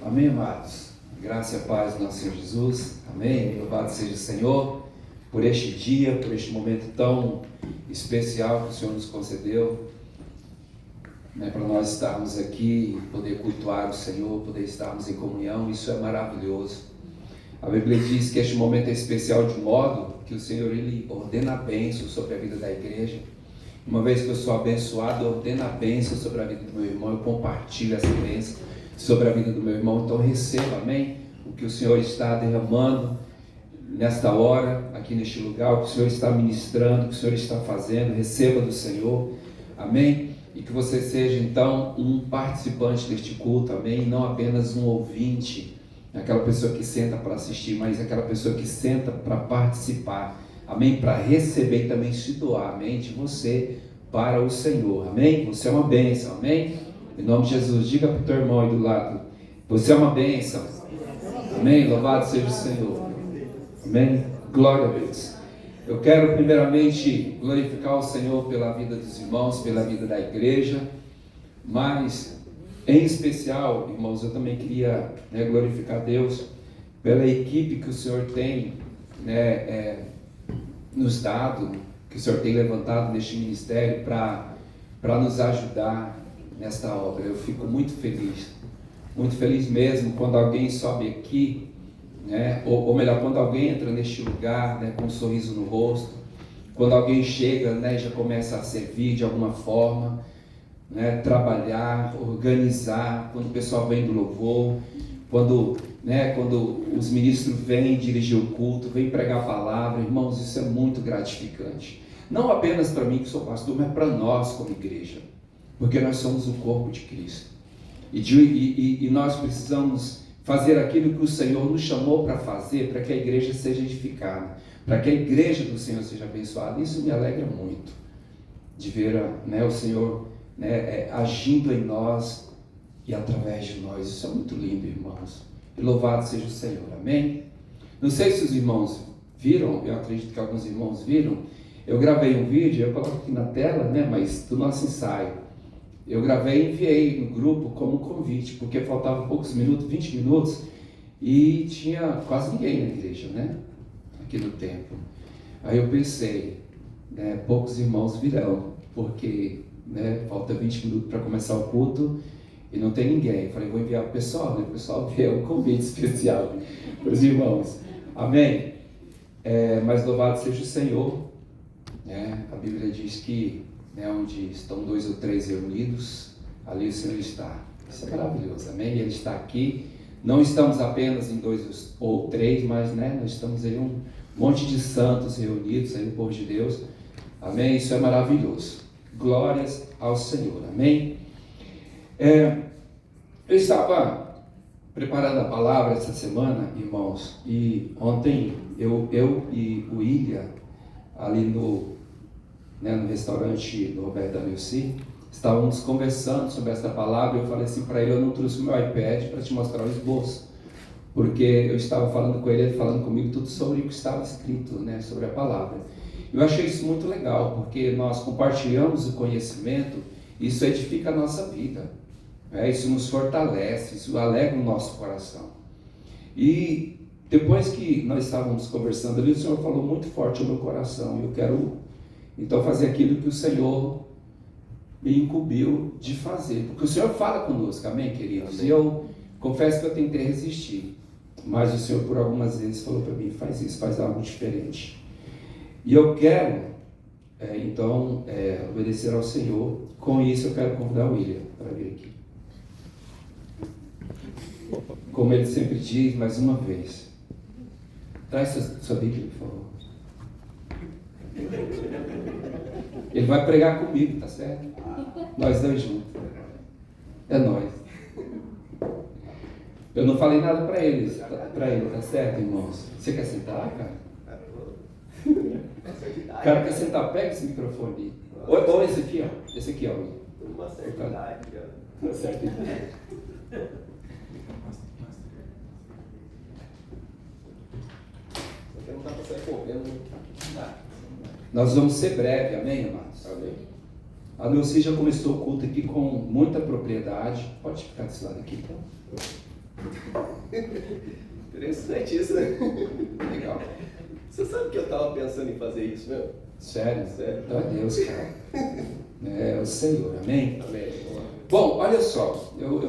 Amém, amados? Graça e a paz do nosso Senhor Jesus. Amém? Louvado seja o Senhor por este dia, por este momento tão especial que o Senhor nos concedeu, né, para nós estarmos aqui, poder cultuar o Senhor, poder estarmos em comunhão. Isso é maravilhoso. A Bíblia diz que este momento é especial de modo que o Senhor, Ele ordena a bênção sobre a vida da igreja. Uma vez que eu sou abençoado, eu ordeno a bênção sobre a vida do meu irmão, eu compartilho essa bênção sobre a vida do meu irmão. Então receba, amém, o que o Senhor está derramando nesta hora, aqui neste lugar, o que o Senhor está ministrando, o que o Senhor está fazendo. Receba do Senhor, amém, e que você seja então um participante deste culto, amém, não apenas um ouvinte, aquela pessoa que senta para assistir, mas aquela pessoa que senta para participar, amém, para receber e também se doar, amém, de você para o Senhor, amém. Você é uma bênção, amém. Em nome de Jesus, diga para o teu irmão aí do lado: você é uma bênção. Amém? Louvado seja o Senhor. Amém? Glória a Deus. Eu quero primeiramente glorificar o Senhor pela vida dos irmãos, pela vida da igreja, mas em especial, irmãos, eu também queria glorificar Deus pela equipe que o Senhor tem nos dado, que o Senhor tem levantado neste ministério para nos ajudar nesta obra. Eu fico muito feliz mesmo quando alguém sobe aqui, né? Ou melhor, quando alguém entra neste lugar, né, com um sorriso no rosto, quando alguém chega, né, e já começa a servir de alguma forma, né, trabalhar, organizar, quando o pessoal vem do louvor, quando os ministros vêm dirigir o culto, vêm pregar a palavra. Irmãos, isso é muito gratificante, não apenas para mim que sou pastor, mas para nós como igreja, porque nós somos o corpo de Cristo, e nós precisamos fazer aquilo que o Senhor nos chamou para fazer, para que a igreja seja edificada, para que a igreja do Senhor seja abençoada. Isso me alegra muito, de ver o Senhor agindo em nós e através de nós. Isso é muito lindo, irmãos, e louvado seja o Senhor, amém? Não sei se os irmãos viram, eu acredito que alguns irmãos viram, eu gravei um vídeo, eu coloco aqui na tela, mas do nosso ensaio. Eu gravei e enviei no grupo como convite, porque faltavam poucos minutos, 20 minutos, e tinha quase ninguém na igreja, aqui no templo. Aí eu pensei, poucos irmãos virão, porque falta 20 minutos para começar o culto e não tem ninguém. Eu falei, vou enviar para o pessoal, o pessoal vê um convite especial para os irmãos, amém? Mas louvado seja o Senhor, a Bíblia diz que onde estão 2 ou 3 reunidos, ali o Senhor está. Isso é maravilhoso, amém? Ele está aqui. Não estamos apenas em 2 ou 3, mas nós estamos aí um monte de santos reunidos aí no povo de Deus, Amém? Isso é maravilhoso. Glórias ao Senhor. Amém? Eu estava preparando a palavra essa semana, irmãos, e ontem eu e o William, ali no restaurante do Roberto Danilci, estávamos conversando sobre essa palavra. Eu falei assim para ele: eu não trouxe o meu iPad para te mostrar o esboço, porque eu estava falando com ele falando comigo tudo sobre o que estava escrito, né, sobre a palavra. Eu achei isso muito legal, porque nós compartilhamos o conhecimento, isso edifica a nossa vida, isso nos fortalece, isso alegra o nosso coração. E depois que nós estávamos conversando ali, o Senhor falou muito forte ao meu coração, e eu quero então fazer aquilo que o Senhor me incumbiu de fazer, porque o Senhor fala conosco, amém, queridos? Amém. E eu confesso que eu tentei resistir, mas o Senhor por algumas vezes falou para mim: faz isso, faz algo diferente. E eu quero, obedecer ao Senhor. Com isso eu quero convidar o William para vir aqui. Como ele sempre diz, mais uma vez, traz sua Bíblia, por favor. Ele vai pregar comigo, tá certo? Nós dois juntos. É nós. Eu não falei nada para ele, tá certo, irmãos? Você quer sentar, cara? O cara quer sentar, pega esse microfone. Ou esse aqui, ó. Esse aqui, ó.
Uma certa idade, cara.
Uma certa idade.
Porque não dá para sair correndo.
Nós vamos ser breve, amém, amados?
Amém.
A Neuci já começou o culto aqui com muita propriedade. Pode ficar desse lado aqui, então.
Interessante isso, né?
Legal.
Você sabe que eu estava pensando em fazer isso mesmo?
Sério?
Sério.
Então é Deus, cara. É o Senhor, amém?
Amém.
Bom, olha só, eu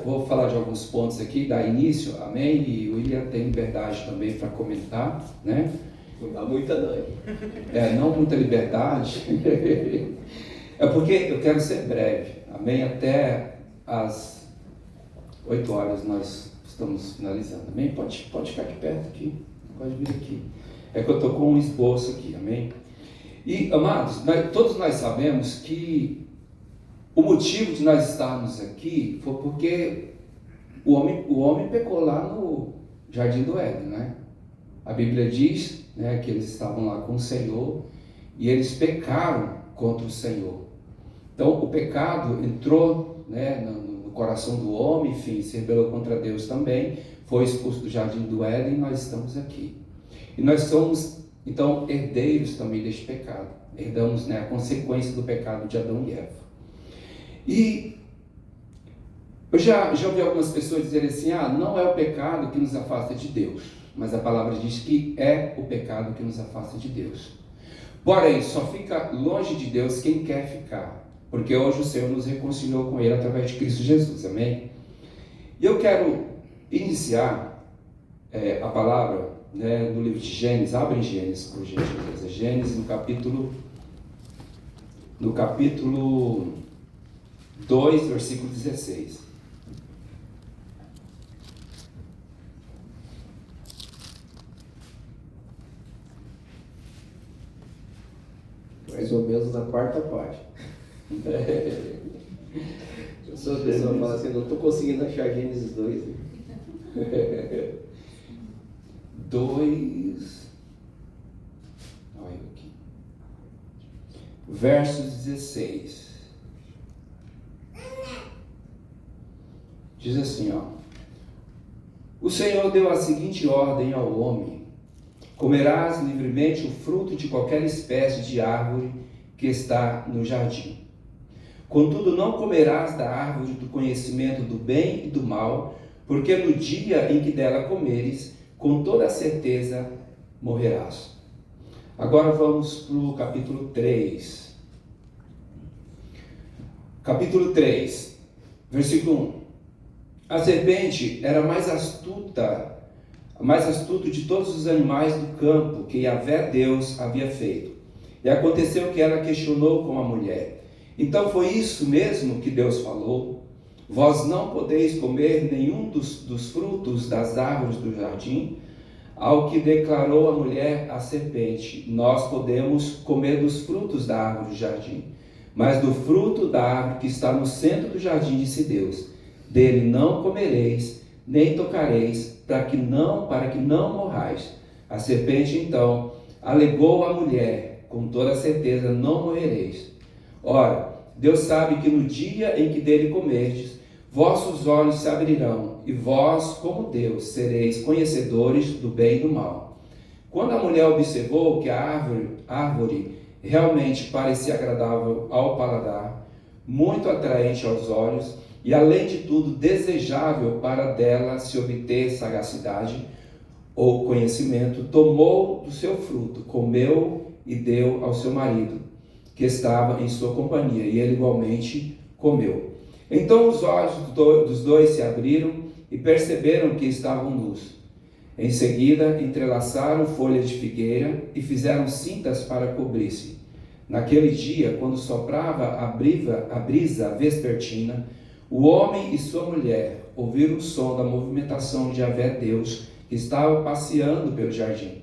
vou falar de alguns pontos aqui, dar início, amém? E o William tem liberdade também para comentar, né?
Não dá muita, não.
Não muita liberdade. É porque eu quero ser breve, amém? Até às 8 horas nós estamos finalizando, amém? Pode ficar aqui perto, aqui, pode vir aqui. É que eu estou com um esboço aqui, amém? E, amados, todos nós sabemos que o motivo de nós estarmos aqui foi porque o homem pecou lá no Jardim do Éden, né? A Bíblia diz, né, que eles estavam lá com o Senhor e eles pecaram contra o Senhor. Então, o pecado entrou, né, no coração do homem, enfim, se rebelou contra Deus também, foi expulso do Jardim do Éden e nós estamos aqui. E nós somos, então, herdeiros também deste pecado. Herdamos, né, a consequência do pecado de Adão e Eva. E eu já ouvi algumas pessoas dizerem assim: não é o pecado que nos afasta de Deus, mas a palavra diz que é o pecado que nos afasta de Deus. Porém, só fica longe de Deus quem quer ficar, porque hoje o Senhor nos reconciliou com Ele através de Cristo Jesus, amém? E eu quero iniciar a palavra, né, no livro de Gênesis. Abre em Gênesis, por gentileza. Gênesis no capítulo 2, versículo 16.
Mais ou menos na quarta página. A pessoa fala assim: não estou conseguindo achar Gênesis 2.
2, olha aqui, verso 16, diz assim, o Senhor deu a seguinte ordem ao homem: comerás livremente o fruto de qualquer espécie de árvore que está no jardim. Contudo, não comerás da árvore do conhecimento do bem e do mal, porque no dia em que dela comeres, com toda certeza morrerás. Agora vamos para o capítulo 3. Capítulo 3, versículo 1. A serpente era mais astuto de todos os animais do campo que Yahvé Deus havia feito. E aconteceu que ela questionou com a mulher: então foi isso mesmo que Deus falou? Vós não podeis comer nenhum dos frutos das árvores do jardim? Ao que declarou a mulher à serpente: nós podemos comer dos frutos da árvore do jardim, mas do fruto da árvore que está no centro do jardim, disse Deus: dele não comereis, nem tocareis, para que não morrais. A serpente então alegou à mulher: com toda certeza não morrereis. Ora, Deus sabe que no dia em que dele comerdes, vossos olhos se abrirão, e vós, como Deus, sereis conhecedores do bem e do mal. Quando a mulher observou que a árvore realmente parecia agradável ao paladar, muito atraente aos olhos, e além de tudo desejável para dela se obter sagacidade ou conhecimento, tomou do seu fruto, comeu e deu ao seu marido, que estava em sua companhia, e ele igualmente comeu. Então os olhos dos dois se abriram e perceberam que estavam nus. Em seguida, entrelaçaram folhas de figueira e fizeram cintas para cobrir-se. Naquele dia, quando soprava a brisa vespertina, o homem e sua mulher ouviram o som da movimentação de Yahvé Deus, que estava passeando pelo jardim,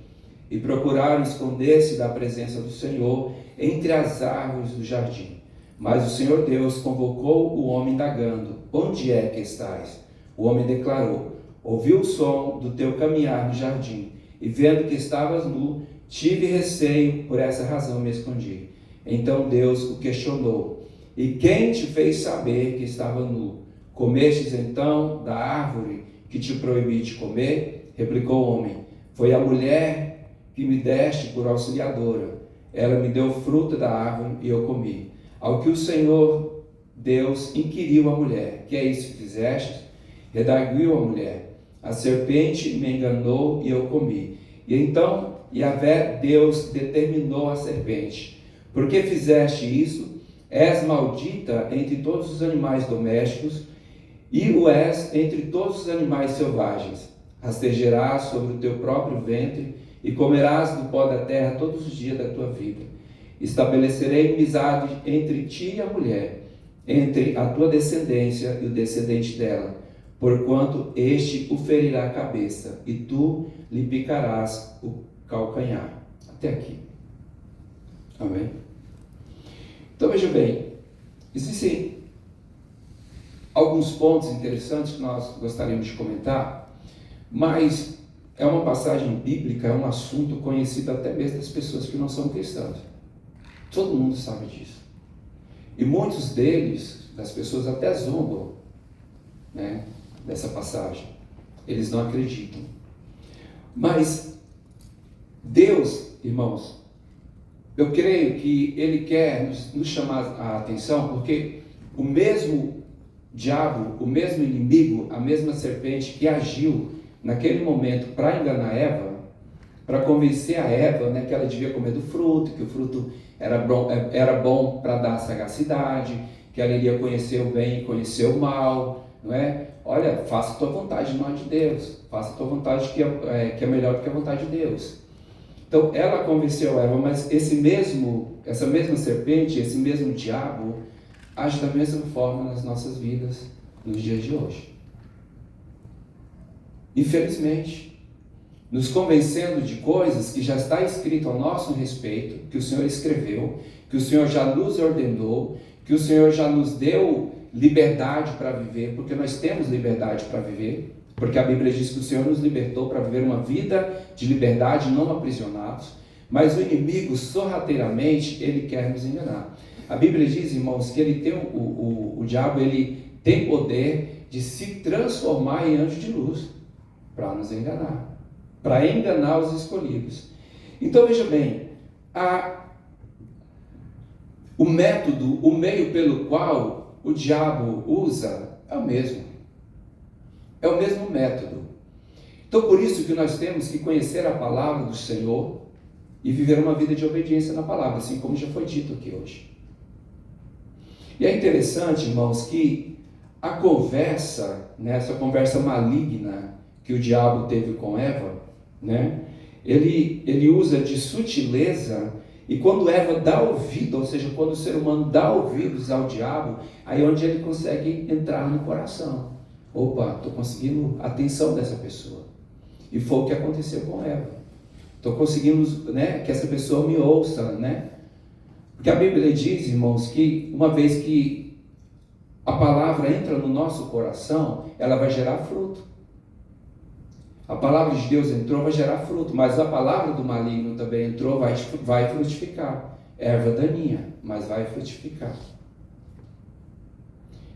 e procuraram esconder-se da presença do Senhor entre as árvores do jardim. Mas o Senhor Deus convocou o homem indagando: onde é que estás? O homem declarou: ouvi o som do teu caminhar no jardim, e vendo que estavas nu, tive receio, por essa razão me escondi. Então Deus o questionou: e quem te fez saber que estava nu? Comestes então da árvore que te proibi de comer? Replicou o homem: foi a mulher que me deste por auxiliadora. Ela me deu fruto da árvore e eu comi. Ao que o Senhor Deus inquiriu a mulher: que é isso que fizeste? Redarguiu a mulher: a serpente me enganou e eu comi. E então Yahvé Deus determinou à serpente: por que fizeste isso? És maldita entre todos os animais domésticos e o és entre todos os animais selvagens. Rastejarás sobre o teu próprio ventre e comerás do pó da terra todos os dias da tua vida. Estabelecerei amizade entre ti e a mulher, entre a tua descendência e o descendente dela, porquanto este o ferirá a cabeça, e tu lhe picarás o calcanhar. Até aqui. Amém? Então veja bem, existem alguns pontos interessantes que nós gostaríamos de comentar, mas é uma passagem bíblica, é um assunto conhecido até mesmo das pessoas que não são cristãs. Todo mundo sabe disso. E muitos deles, das pessoas até zombam, né, dessa passagem. Eles não acreditam. Mas Deus, irmãos, eu creio que Ele quer nos chamar a atenção, porque o mesmo diabo, o mesmo inimigo, a mesma serpente que agiu naquele momento para enganar Eva, para convencer a Eva, né, que ela devia comer do fruto, que o fruto era bom para dar sagacidade, que ela iria conhecer o bem e conhecer o mal, não é? Olha, faça a tua vontade, não a de Deus. Faça a tua vontade que é melhor do que a vontade de Deus. Então, ela convenceu Eva, mas essa mesma serpente, esse mesmo diabo, age da mesma forma nas nossas vidas, nos dias de hoje. Infelizmente, nos convencendo de coisas que já está escrito ao nosso respeito, que o Senhor escreveu, que o Senhor já nos ordenou, que o Senhor já nos deu liberdade para viver, porque nós temos liberdade para viver, porque a Bíblia diz que o Senhor nos libertou para viver uma vida de liberdade, não aprisionados, mas o inimigo, sorrateiramente, ele quer nos enganar. A Bíblia diz, irmãos, que ele tem o diabo, ele tem poder de se transformar em anjo de luz, para nos enganar, para enganar os escolhidos. Então veja bem, o método, o meio pelo qual o diabo usa é o mesmo. É o mesmo método. Então por isso que nós temos que conhecer a palavra do Senhor e viver uma vida de obediência na palavra, assim como já foi dito aqui hoje. E é interessante, irmãos, que a conversa, né, essa conversa maligna que o diabo teve com Eva, né, ele usa de sutileza, e quando Eva dá ouvido, ou seja, quando o ser humano dá ouvidos ao diabo, aí é onde ele consegue entrar no coração. Opa, estou conseguindo a atenção dessa pessoa. E foi o que aconteceu com Eva. Então conseguimos, né, que essa pessoa me ouça, né? Porque a Bíblia diz, irmãos, que uma vez que a palavra entra no nosso coração, ela vai gerar fruto. A palavra de Deus entrou, vai gerar fruto, mas a palavra do maligno também entrou, vai frutificar. Erva daninha, mas vai frutificar.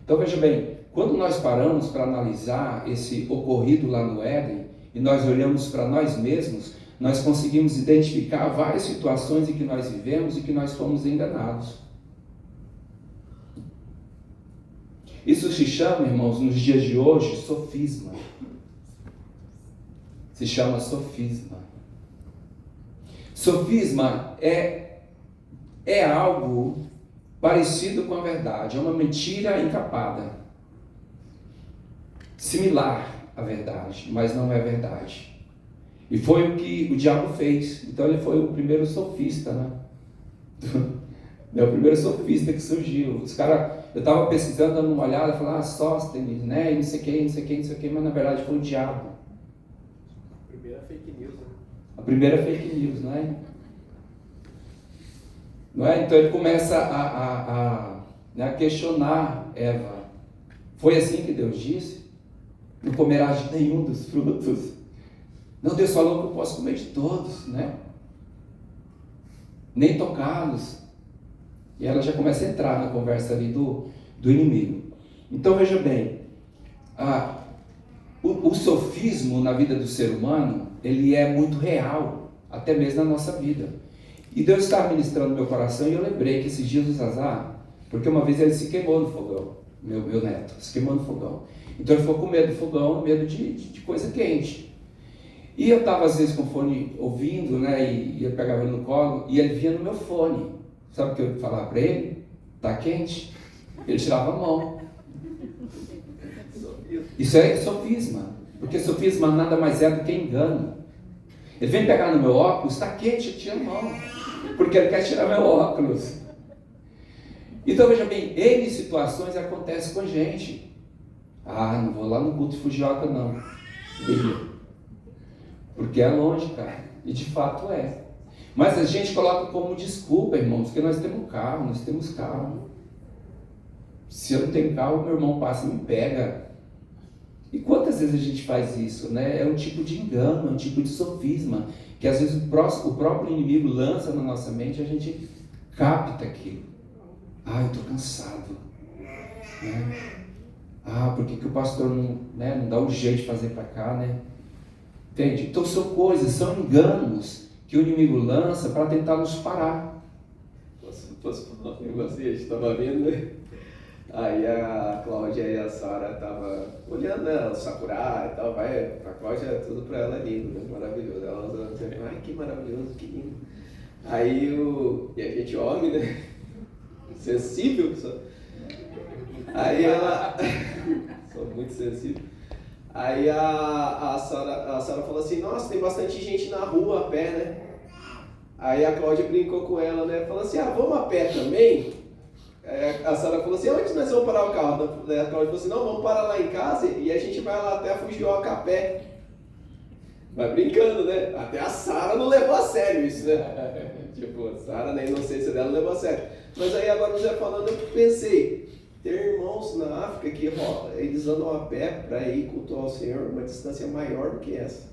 Então veja bem, quando nós paramos para analisar esse ocorrido lá no Éden, e nós olhamos para nós mesmos, nós conseguimos identificar várias situações em que nós vivemos e que nós fomos enganados. Isso se chama, irmãos, nos dias de hoje, sofisma. Se chama sofisma. Sofisma é algo parecido com a verdade, é uma mentira encapada, similar à verdade, mas não é verdade. E foi o que o diabo fez. Então ele foi o primeiro sofista, né? É o primeiro sofista que surgiu. Os caras, eu estava pesquisando, dando uma olhada, falando, Sóstenes, né? E não sei quem, não sei quem, não sei quem, mas na verdade foi o diabo.
A primeira fake news, né?
A primeira fake news, não é? Não é? Então ele começa a questionar Eva. Foi assim que Deus disse? Não comerás de nenhum dos frutos. Não, Deus falou que eu posso comer de todos, né? Nem tocá-los. E ela já começa a entrar na conversa ali do inimigo. Então veja bem, o sofismo na vida do ser humano, ele é muito real, até mesmo na nossa vida. E Deus estava ministrando no meu coração e eu lembrei que esses dias o Zazá, porque uma vez ele se queimou no fogão, meu neto, se queimou no fogão. Então ele ficou com medo do fogão, medo de coisa quente. E eu estava às vezes com o fone ouvindo, né, e eu pegava ele no colo, e ele vinha no meu fone. Sabe o que eu falava para ele? Tá quente? Ele tirava a mão. Isso é sofisma, porque sofisma nada mais é do que engano. Ele vem pegar no meu óculos, está quente, eu tiro a mão, porque ele quer tirar meu óculos. Então veja bem, N situações acontecem com a gente. Não vou lá no culto de Fujioka não. Porque é longe, cara. E de fato é. Mas a gente coloca como desculpa, irmãos, porque nós temos carro. Se eu não tenho carro, meu irmão passa e me pega. E quantas vezes a gente faz isso, né? É um tipo de engano, é um tipo de sofisma, que às vezes o próprio inimigo lança na nossa mente e a gente capta aquilo. Eu estou cansado. Né? Por que o pastor não dá um jeito de fazer para cá, né? Entende? Então são coisas, são enganos que o inimigo lança para tentar nos parar.
Posso falar um negócio assim? A gente estava vendo, né? Aí a Cláudia e a Sara estavam olhando, né, o Sakura e tal, a Cláudia, tudo para ela é lindo, né, maravilhoso. Ela dizendo, que maravilhoso, que lindo. Aí e a gente homem, né, sensível, aí ela, sou muito sensível. Aí a Sara falou assim, nossa, tem bastante gente na rua a pé, né? Aí a Cláudia brincou com ela, né, falou assim, vamos a pé também? A Sara falou assim, onde nós vamos parar o carro? A Cláudia falou assim, não, vamos parar lá em casa e a gente vai lá até a Fujioka a pé. Vai brincando, né? Até a Sara não levou a sério isso, né? Tipo, a Sara, na inocência dela, não levou a sério. Mas aí agora o Zé falando, eu pensei, ter irmãos na África que eles andam a pé para ir cultuar o Senhor uma distância maior do que essa.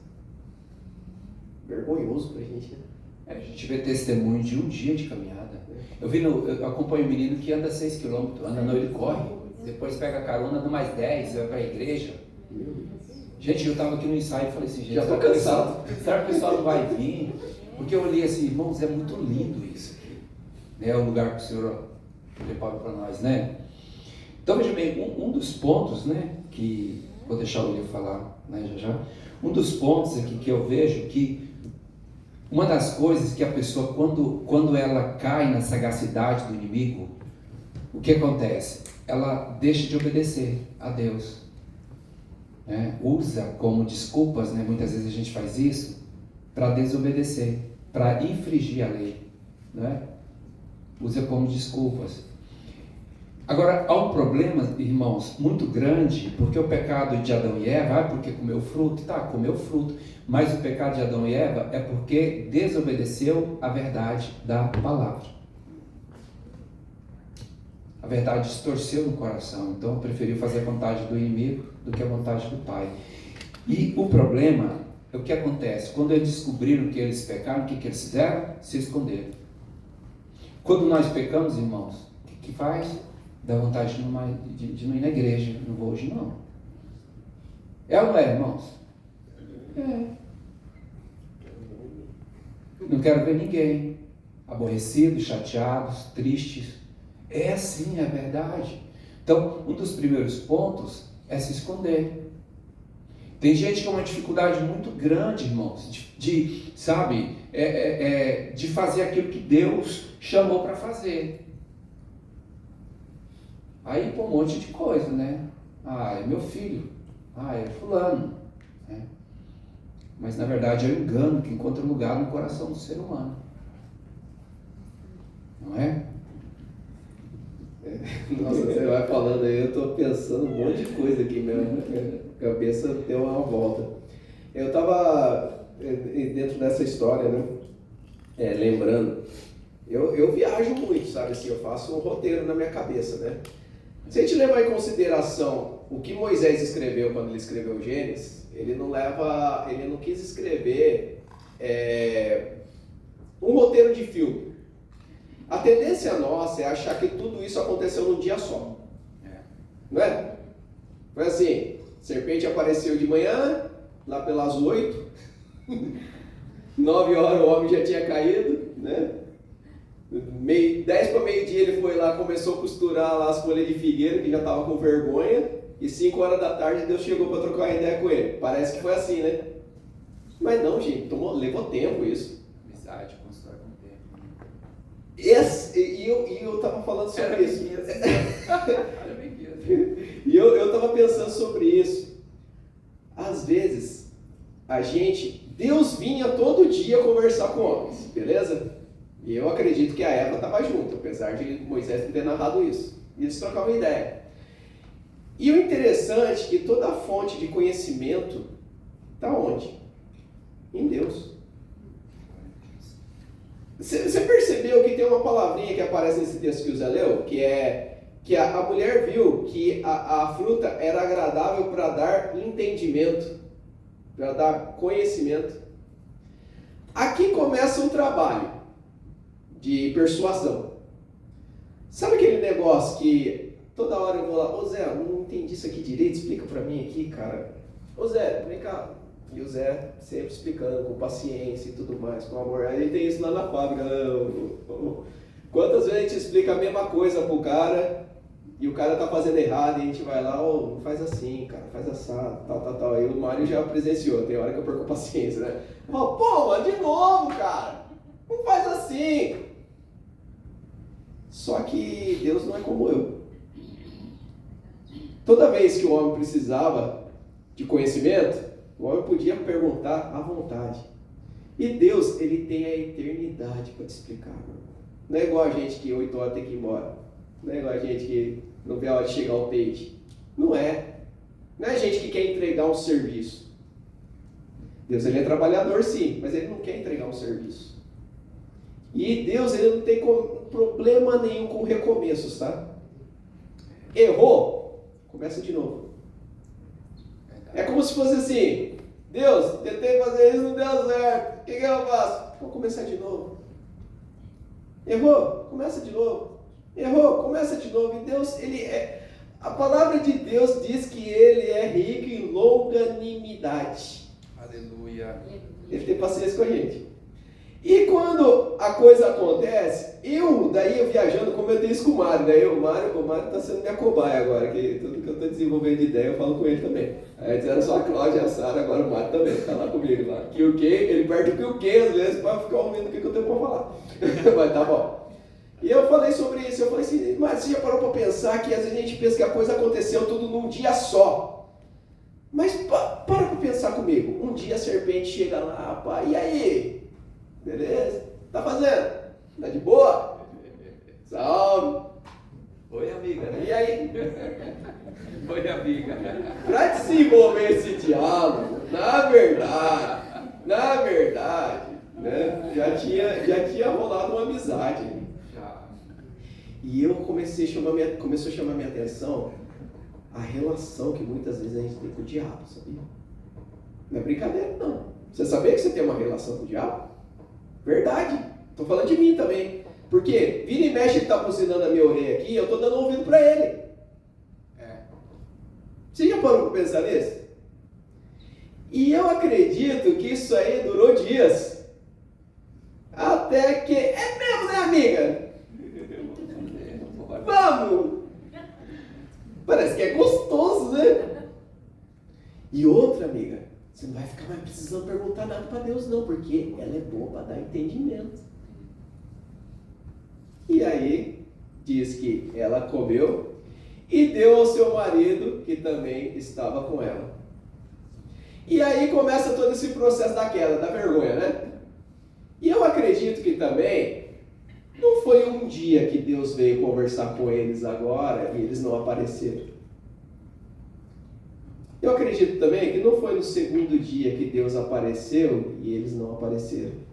Vergonhoso pra gente, né?
A gente vê testemunho de um dia de caminhada. Eu acompanho um menino que anda 6 km, anda não, ele corre, depois pega a carona, anda mais 10, vai para a igreja. Gente, eu estava aqui no ensaio e falei assim, gente,
já estou cansado.
Será que o pessoal não vai vir? Porque eu olhei assim, irmãos, é muito lindo isso aqui. É o lugar que o Senhor preparou para nós, né? Então veja bem, um dos pontos, né, que vou deixar o William falar, né, já. Um dos pontos aqui que eu vejo que uma das coisas que a pessoa, quando ela cai na sagacidade do inimigo, o que acontece? Ela deixa de obedecer a Deus. Né? Usa como desculpas, né? Muitas vezes a gente faz isso, para desobedecer, para infringir a lei. Né? Usa como desculpas. Agora, há um problema, irmãos, muito grande, porque o pecado de Adão e Eva, porque comeu fruto, tá, comeu fruto, mas o pecado de Adão e Eva é porque desobedeceu a verdade da palavra. A verdade distorceu no coração, então preferiu fazer a vontade do inimigo do que a vontade do Pai. E o problema é o que acontece, quando eles descobriram que eles pecaram, o que eles fizeram? Se esconderam. Quando nós pecamos, irmãos, o que faz? Dá vontade de não ir na igreja, não vou hoje não. É ou não é, irmãos? É. Não quero ver ninguém aborrecidos, chateados, tristes. É sim, é verdade. Então, um dos primeiros pontos é se esconder. Tem gente que tem uma dificuldade muito grande, irmãos, de fazer aquilo que Deus chamou para fazer. Aí, pô, um monte de coisa, né? Ah, é meu filho. Ah, é fulano. Né? Mas, na verdade, é o engano que encontra lugar no coração do ser humano. Não é?
Nossa, você vai falando aí, eu estou pensando um monte de coisa aqui mesmo. Minha cabeça deu uma volta. Eu estava dentro dessa história, né? Lembrando, eu viajo muito, sabe assim, eu faço um roteiro na minha cabeça, né? Se a gente levar em consideração o que Moisés escreveu quando ele escreveu Gênesis, ele não quis escrever um roteiro de filme. A tendência nossa é achar que tudo isso aconteceu num dia só. Não é? Foi assim, serpente apareceu de manhã, lá pelas 8, 9 horas o homem já tinha caído, né? 10 para meio-dia ele foi lá, começou a costurar lá as folhas de figueira, que já estava com vergonha, e 5 horas da tarde Deus chegou para trocar uma ideia com ele. Parece que foi assim, né? Mas não, gente, levou tempo isso.
Amizade constrói com o tempo.
E eu estava falando sobre isso. E eu estava pensando sobre isso. Às vezes, Deus vinha todo dia conversar com homens, beleza? E eu acredito que a Eva estava junto, apesar de Moisés ter narrado isso. E eles trocavam ideia. E o interessante é que toda a fonte de conhecimento está onde? Em Deus. Você percebeu que tem uma palavrinha que aparece nesse texto que o Zé leu? Que a mulher viu que a fruta era agradável para dar entendimento, para dar conhecimento. Aqui começa um trabalho de persuasão. Sabe aquele negócio que toda hora eu vou lá, ô Zé, eu não entendi isso aqui direito, explica pra mim aqui, cara. Ô Zé, vem cá. E o Zé sempre explicando, com paciência e tudo mais, com amor. Aí tem isso lá na fábrica, né? Quantas vezes a gente explica a mesma coisa pro cara e o cara tá fazendo errado e a gente vai lá, não faz assim, cara, faz assado, tal. Aí o Mário já presenciou, tem hora que eu perco a paciência, né? Pô, de novo, cara, não faz assim. Só que Deus não é como eu. Toda vez que o homem precisava de conhecimento, o homem podia perguntar à vontade. E Deus, ele tem a eternidade para te explicar. Não é igual a gente que 8 horas tem que ir embora. Não é igual a gente que não vê a hora de chegar ao peixe. Não é. Não é a gente que quer entregar um serviço. Deus, ele é trabalhador sim, mas ele não quer entregar um serviço. E Deus, ele não tem problema nenhum com recomeços, tá? Errou, começa de novo. É como se fosse assim, Deus, tentei fazer isso, não deu certo, o que eu faço? Vou começar de novo. Errou, começa de novo. Errou, começa de novo. E Deus, a palavra de Deus diz que ele é rico em longanimidade.
Aleluia.
Ele tem paciência com a gente. E quando a coisa acontece, eu viajando, comentei isso com o Mário, né? O Mário está sendo minha cobaia agora, que tudo que eu estou desenvolvendo de ideia eu falo com ele também. Aí era só a Cláudia e a Sara, agora o Mário também, está lá comigo lá. Que o quê? Ele perde o que às vezes para ficar ouvindo o que eu tenho para falar. Mas tá bom. E eu falei sobre isso, eu falei assim, mas você já parou para pensar que às vezes a gente pensa que a coisa aconteceu tudo num dia só. Mas para pensar comigo, um dia a serpente chega lá, pá, e aí? Beleza? Tá fazendo? Tá de boa? Salve!
Oi, amigo.
amiga. E aí,
Oi, amiga.
para desenvolver esse diálogo, na verdade, né, já tinha rolado uma amizade.
Já.
E eu começou a chamar minha atenção a relação que muitas vezes a gente tem com o diabo, sabia? Não é brincadeira, não. Você sabia que você tem uma relação com o diabo? Verdade. Estou falando de mim também. Porque vira e mexe, ele está buzinando a minha orelha aqui, eu estou dando ouvido para ele. Você já parou para pensar nisso? E eu acredito que isso aí durou dias. Até que... É mesmo, né, amiga? Vamos! Parece que é gostoso, né? E outra, amiga, você não vai ficar mais precisando perguntar nada para Deus, não, porque ela é boa para dar entendimento. E aí, diz que ela comeu e deu ao seu marido, que também estava com ela. E aí começa todo esse processo da queda, da vergonha, né? E eu acredito que também não foi um dia que Deus veio conversar com eles agora e eles não apareceram. Eu acredito também que não foi no segundo dia que Deus apareceu e eles não apareceram.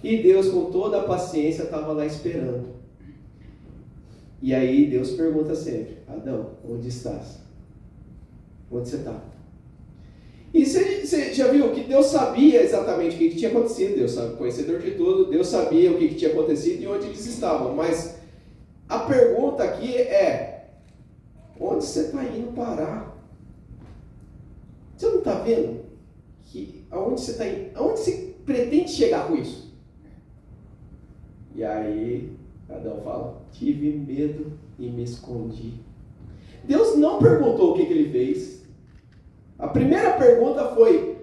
E Deus, com toda a paciência, estava lá esperando. E aí Deus pergunta sempre: Adão, onde estás? Onde você está? E você já viu que Deus sabia exatamente o que tinha acontecido. Deus sabe, conhecedor de tudo. Deus sabia o que tinha acontecido e onde eles estavam. Mas a pergunta aqui é: onde você está indo parar? Você não está vendo que aonde você está indo? Aonde você pretende chegar com isso? E aí Adão fala: tive medo e me escondi. Deus não perguntou o que ele fez. A primeira pergunta foi: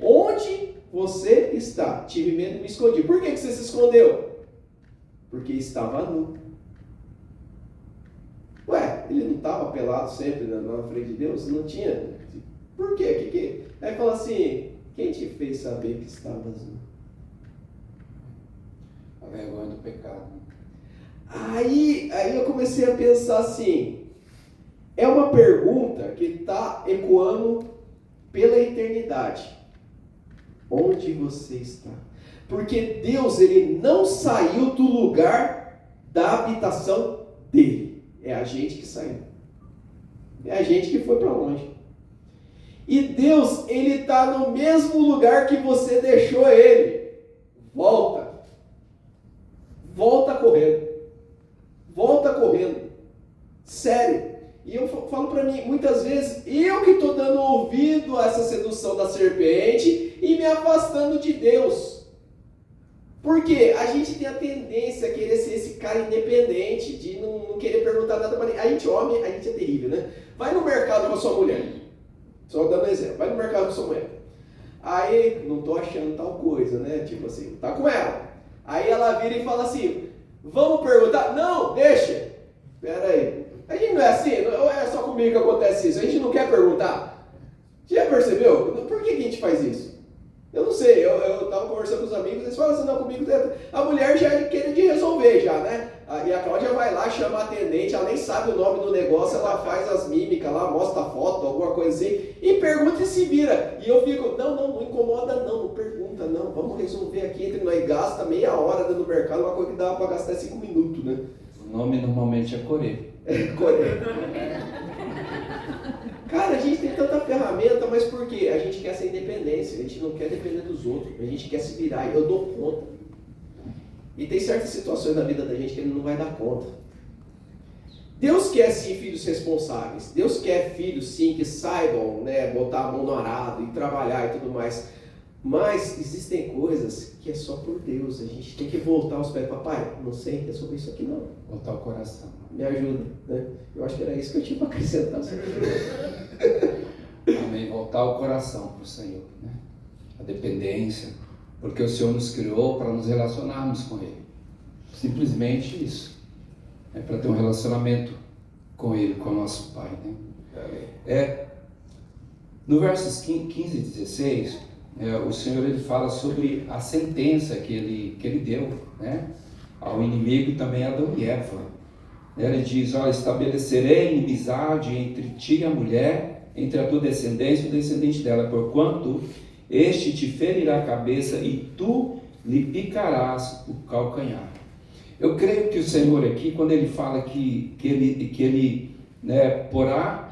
onde você está? Tive medo e me escondi. Por que você se escondeu? Porque estava nu. Ué, ele não estava pelado sempre na frente de Deus? Não tinha? Por quê? Aí fala assim: quem te fez saber que estavas nu?
A vergonha do pecado.
Aí eu comecei a pensar assim: é uma pergunta que está ecoando pela eternidade. Onde você está? Porque Deus, ele não saiu do lugar da habitação dele. É a gente que saiu. É a gente que foi para longe. E Deus, ele está no mesmo lugar que você deixou ele. Volta. Volta correndo. Volta correndo. Sério. E eu falo para mim, muitas vezes, eu que estou dando ouvido a essa sedução da serpente e me afastando de Deus. Porque a gente tem a tendência a querer ser esse cara independente, de não querer perguntar nada para ninguém. A gente, homem, a gente é terrível, né? Vai no mercado com a sua mulher. Só dando um exemplo. Vai no mercado com a sua mulher. Aí, não estou achando tal coisa, né? Tipo assim, tá com ela. Aí ela vira e fala assim: vamos perguntar? Não, deixa. Espera aí. A gente não é assim, ou é só comigo que acontece isso? A gente não quer perguntar. Você já percebeu? Por que a gente faz isso? Eu não sei, eu estava conversando com os amigos, eles falam assim: não, comigo a mulher já quer de resolver já, né? E a Cláudia vai lá, chama a atendente, ela nem sabe o nome do negócio, ela faz as mímicas lá, mostra a foto, alguma coisa assim, e pergunta e se vira. E eu fico: não incomoda não pergunta não, vamos resolver aqui entre nós. Gasta meia hora dentro do mercado, uma coisa que dá para gastar 5 minutos, né?
O nome normalmente é Corê.
Cara, a gente tem tanta ferramenta, mas por quê? A gente quer essa independência, a gente não quer depender dos outros, a gente quer se virar, e eu dou conta. E tem certas situações na vida da gente que ele não vai dar conta. Deus quer sim filhos responsáveis, Deus quer filhos sim que saibam, né, botar a mão no arado e trabalhar e tudo mais. Mas existem coisas que é só por Deus. A gente tem que voltar aos pés. Papai, não sei resolver isso aqui não.
Voltar o coração.
Me ajuda, né? Eu acho que era isso que eu tinha para acrescentar.
Amém. Voltar o coração para o Senhor, né? A dependência. Porque o Senhor nos criou para nos relacionarmos com Ele. Simplesmente isso. É para ter um relacionamento com Ele, com o nosso Pai, né? No versos 15 e 16... o Senhor, ele fala sobre a sentença que ele deu, né, ao inimigo e também a Adão e Eva. Ele diz, olha, estabelecerei inimizade entre ti e a mulher, entre a tua descendência e o descendente dela, porquanto este te ferirá a cabeça e tu lhe picarás o calcanhar. Eu creio que o Senhor aqui, quando Ele fala que ele porá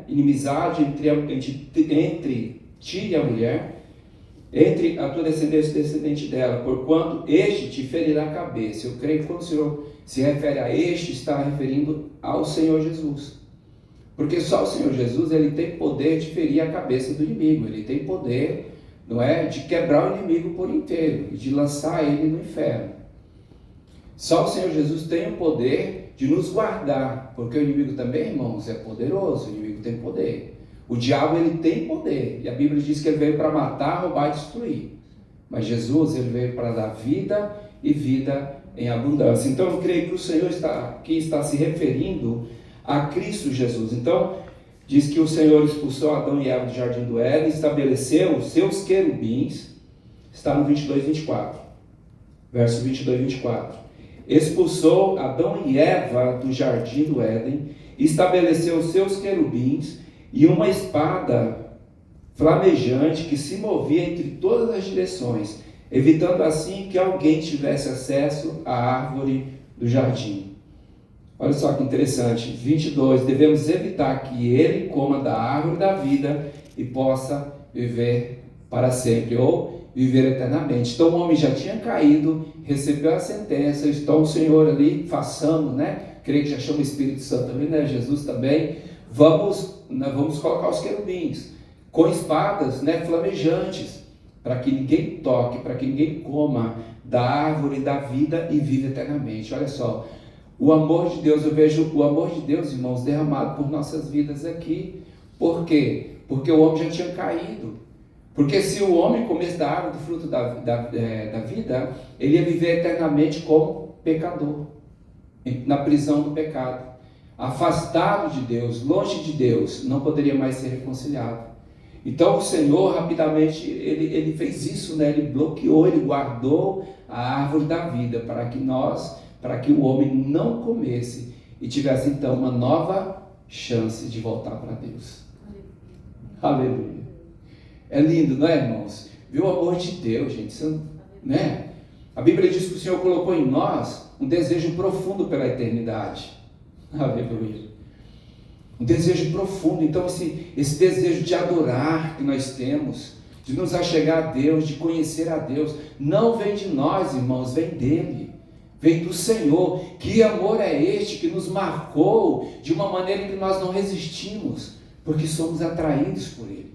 inimizade entre ti e a mulher, entre a tua descendência e o descendente dela, porquanto este te ferirá a cabeça. Eu creio que quando o Senhor se refere a este, está referindo ao Senhor Jesus. Porque só o Senhor Jesus, Ele tem poder de ferir a cabeça do inimigo. Ele tem poder, de quebrar o inimigo por inteiro e de lançar ele no inferno. Só o Senhor Jesus tem o poder de nos guardar, porque o inimigo também, irmãos, é poderoso. O inimigo tem poder. O diabo, ele tem poder, e a Bíblia diz que ele veio para matar, roubar e destruir. Mas Jesus, ele veio para dar vida e vida em abundância. Então eu creio que o Senhor aqui está se referindo a Cristo Jesus. Então diz que o Senhor expulsou Adão e Eva do jardim do Éden, estabeleceu os seus querubins, está no 22 e 24, verso 22 e 24. Expulsou Adão e Eva do jardim do Éden, estabeleceu os seus querubins e uma espada flamejante que se movia entre todas as direções, evitando assim que alguém tivesse acesso à árvore do jardim. Olha só que interessante, 22, devemos evitar que ele coma da árvore da vida e possa viver para sempre, ou viver eternamente. Então o homem já tinha caído, recebeu a sentença, então o Senhor ali, façamos, creio que já chama o Espírito Santo também, Jesus também, vamos colocar os querubins, com espadas flamejantes, para que ninguém toque, para que ninguém coma da árvore da vida e viva eternamente. Olha só, o amor de Deus, eu vejo o amor de Deus, irmãos, derramado por nossas vidas aqui. Por quê? Porque o homem já tinha caído. Porque se o homem comesse da árvore do fruto da vida, ele ia viver eternamente como pecador, na prisão do pecado, afastado de Deus, longe de Deus, não poderia mais ser reconciliado. Então o Senhor rapidamente, ele fez isso, ele bloqueou, ele guardou a árvore da vida para que o homem não comesse e tivesse então uma nova chance de voltar para Deus. Aleluia. É lindo, não é, irmãos? Viu o amor de Deus, gente? Isso, A Bíblia diz que o Senhor colocou em nós um desejo profundo pela eternidade. Aleluia. Um desejo profundo. Então esse desejo de adorar que nós temos, de nos achegar a Deus, de conhecer a Deus, não vem de nós, irmãos, vem dele, vem do Senhor. Que amor é este que nos marcou de uma maneira que nós não resistimos, porque somos atraídos por ele.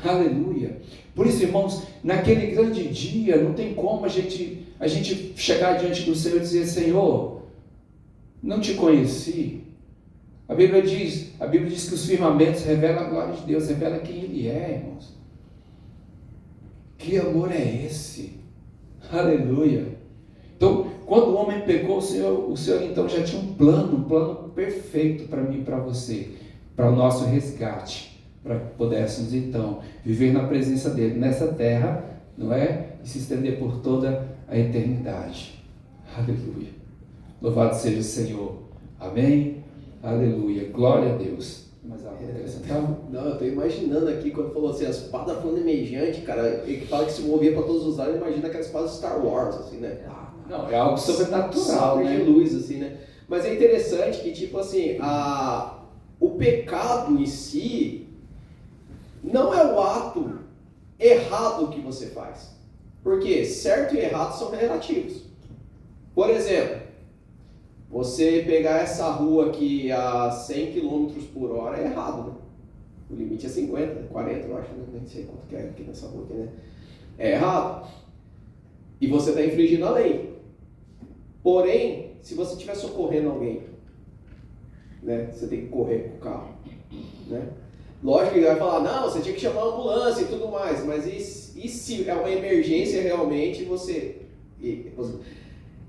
Aleluia. Por isso, irmãos, naquele grande dia não tem como a gente chegar diante do Senhor e dizer: Senhor, não te conheci. A Bíblia diz que os firmamentos revelam a glória de Deus, revela quem Ele é, irmãos. Que amor é esse? Aleluia. Então, quando o homem pecou, o Senhor então já tinha um plano perfeito para mim e para você, para o nosso resgate, para que pudéssemos então viver na presença dele nessa terra, e se estender por toda a eternidade. Aleluia. Louvado seja o Senhor. Amém. Aleluia, glória a Deus. Mais algo acrescentar?
Não, eu estou imaginando aqui, quando falou assim, a espada flamejante, cara, ele fala que se movia para todos os lados, imagina aquela espada de Star Wars, assim, né?
Não, é algo sobrenatural,
de luz, assim, né? Mas é interessante que, tipo assim, o pecado em si não é o ato errado que você faz. Porque certo e errado são relativos. Por exemplo, você pegar essa rua aqui a 100 km por hora é errado, né? O limite é 50, 40, eu acho, nem sei quanto que é aqui nessa rua aqui, né? É errado. E você está infringindo a lei. Porém, se você estiver socorrendo alguém, você tem que correr com o carro, Lógico que ele vai falar, não, você tinha que chamar a ambulância e tudo mais, mas e se é uma emergência realmente,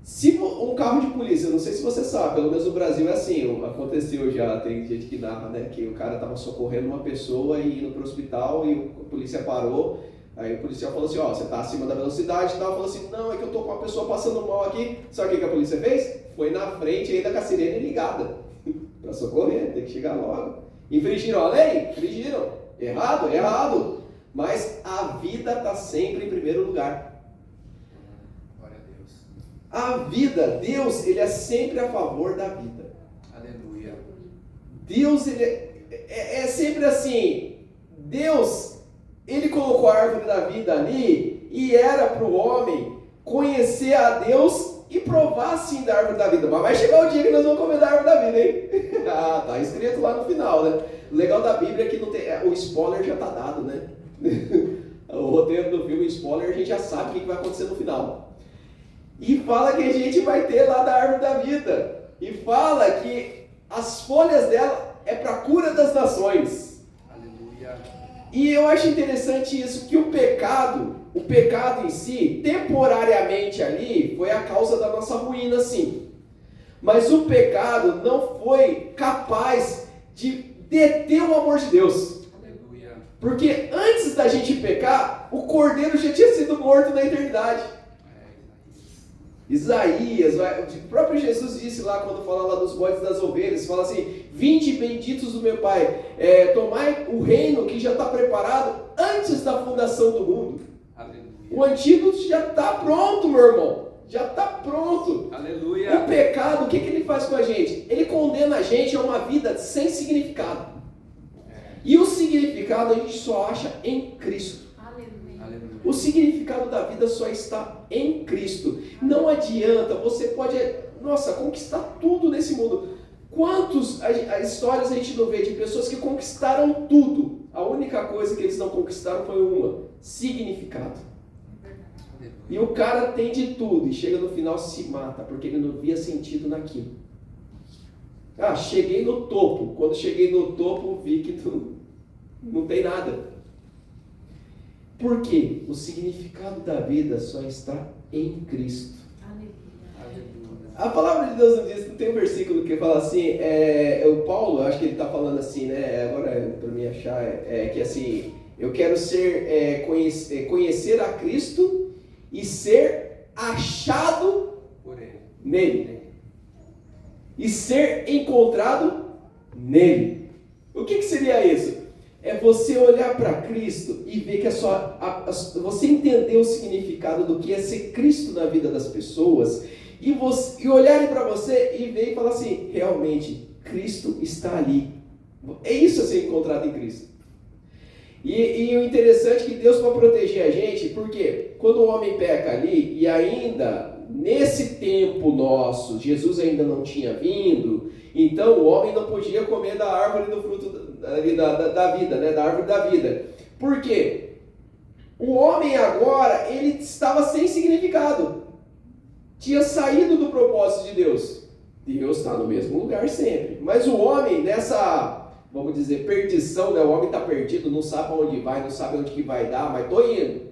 se um carro de polícia, eu não sei se você sabe, pelo menos no Brasil é assim, aconteceu já, tem gente que narra, que o cara estava socorrendo uma pessoa e indo para o hospital e a polícia parou, aí o policial falou assim, você está acima da velocidade e tal, falou assim, não, é que eu estou com uma pessoa passando mal aqui, sabe o que a polícia fez? foi na frente ainda com a sirene ligada para socorrer, tem que chegar logo. Infringiram a lei? Infringiram. Errado? Errado. Mas a vida está sempre em primeiro lugar.
Glória a Deus.
A vida, Deus, ele é sempre a favor da vida.
Aleluia.
Deus, ele é sempre assim. Deus, ele colocou a árvore da vida ali e era para o homem conhecer a Deus e provar sim da árvore da vida. Mas vai chegar o dia que nós vamos comer da árvore da vida, hein? Ah, tá escrito lá no final, né? O legal da Bíblia é que não tem, o spoiler já tá dado, né? O roteiro do filme, spoiler, a gente já sabe o que vai acontecer no final. E fala que a gente vai ter lá da árvore da vida. E fala que as folhas dela é para cura das nações.
Aleluia.
E eu acho interessante isso, que o pecado em si, temporariamente ali, foi a causa da nossa ruína, sim. Mas o pecado não foi capaz de deter o amor de Deus.
Aleluia.
Porque antes da gente pecar, o cordeiro já tinha sido morto na eternidade. Isaías, o próprio Jesus disse lá, quando fala lá dos bodes das ovelhas, fala assim: vinde benditos do meu Pai, tomai o reino que já está preparado antes da fundação do mundo.
Aleluia.
O antídoto já está pronto, meu irmão, já está pronto.
Aleluia.
O pecado, o que ele faz com a gente? Ele condena a gente a uma vida sem significado. E o significado a gente só acha em Cristo.
Aleluia.
O significado da vida só está em Cristo. Não adianta, você pode, conquistar tudo nesse mundo. Quantas histórias a gente não vê de pessoas que conquistaram tudo? A única coisa que eles não conquistaram foi uma: significado. E o cara tem de tudo e chega no final se mata, porque ele não via sentido naquilo. Ah, cheguei no topo. Quando cheguei no topo, vi que não tem nada. Por quê? O significado da vida só está em Cristo. A palavra de Deus não diz, não tem um versículo que fala assim, o Paulo, acho que ele está falando assim, né? Agora, para mim achar, que assim, eu quero conhecer a Cristo e ser achado
Por ele.
nele. E ser encontrado nele. O que seria isso? É você olhar para Cristo e ver que você entender o significado do que é ser Cristo na vida das pessoas e olharem para você e ver e falar assim: realmente, Cristo está ali. É isso, ser encontrado em Cristo. E o interessante é que Deus vai proteger a gente, porque quando o homem peca ali, e ainda nesse tempo nosso, Jesus ainda não tinha vindo, então o homem não podia comer da árvore do fruto da vida, né? Da árvore da vida. Por quê? O homem agora, ele estava sem significado. Tinha saído do propósito de Deus. Deus está no mesmo lugar sempre. Mas o homem, nessa, vamos dizer, perdição, né? O homem está perdido, não sabe onde vai, não sabe onde que vai dar, mas estou indo.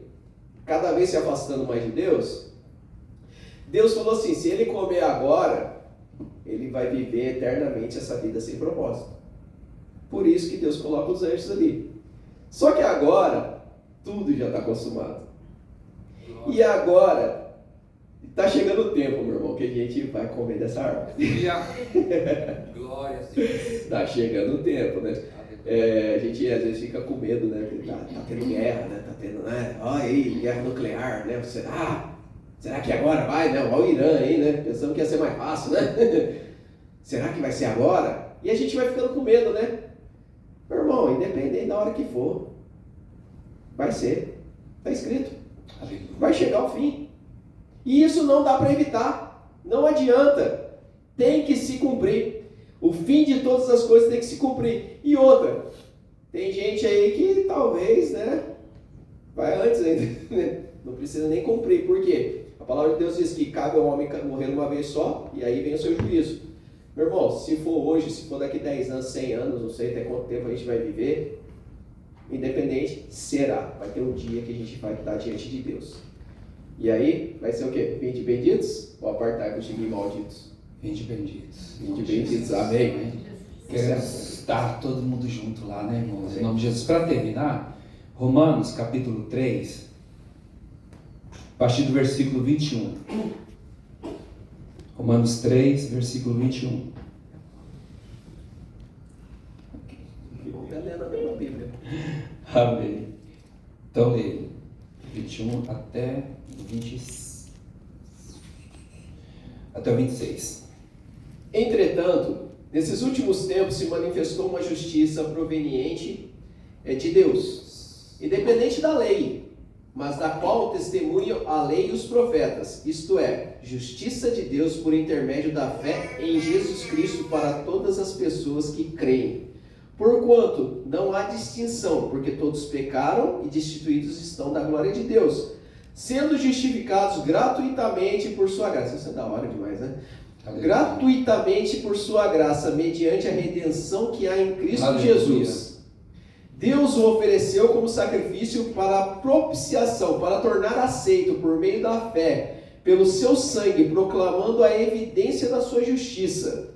Cada vez se afastando mais de Deus. Deus falou assim: se ele comer agora, ele vai viver eternamente essa vida sem propósito. Por isso que Deus coloca os anjos ali. Só que agora, tudo já está consumado. E agora, está chegando o tempo, meu irmão, que a gente vai comer dessa árvore.
Glória a Deus.
Está chegando o tempo, né? A gente às vezes fica com medo, né? Tá tendo guerra, né? Tá tendo, né? Olha aí, guerra nuclear, né? Será que agora vai, né? Olha o Irã aí, né? Pensando que ia ser mais fácil, né? Será que vai ser agora? E a gente vai ficando com medo, né? Meu irmão, independente da hora que for, vai ser. Está escrito. Vai chegar o fim. E isso não dá para evitar. Não adianta. Tem que se cumprir. O fim de todas as coisas tem que se cumprir. E outra, tem gente aí que talvez, né? Vai antes ainda, né? Não precisa nem cumprir. Por quê? A palavra de Deus diz que cabe ao homem morrer uma vez só, e aí vem o seu juízo. Meu irmão, se for hoje, se for daqui 10 anos, 100 anos, não sei até quanto tempo a gente vai viver, independente, será. Vai ter um dia que a gente vai estar diante de Deus. E aí, vai ser o quê? Vinde benditos ou apartai-vos de mim, malditos?
Vinde benditos.
Vinde benditos, amém.
Queremos estar todo mundo junto lá, né, irmãos? Em nome de Jesus. Para terminar, Romanos capítulo 3, a partir do versículo 21. Romanos 3, versículo 21.
Está lendo a mesma Bíblia.
Amém. Então, leia 21 até o 26.
Entretanto, nesses últimos tempos se manifestou uma justiça proveniente de Deus, independente da lei, mas da qual testemunham a lei e os profetas, isto é, justiça de Deus por intermédio da fé em Jesus Cristo para todas as pessoas que creem. Porquanto não há distinção, porque todos pecaram e destituídos estão da glória de Deus, sendo justificados gratuitamente por sua graça. Isso é da hora demais, né?
Aleluia.
Gratuitamente por sua graça, mediante a redenção que há em Cristo
Aleluia.
Jesus. Deus o ofereceu como sacrifício para propiciação, para tornar aceito por meio da fé, pelo seu sangue, proclamando a evidência da sua justiça.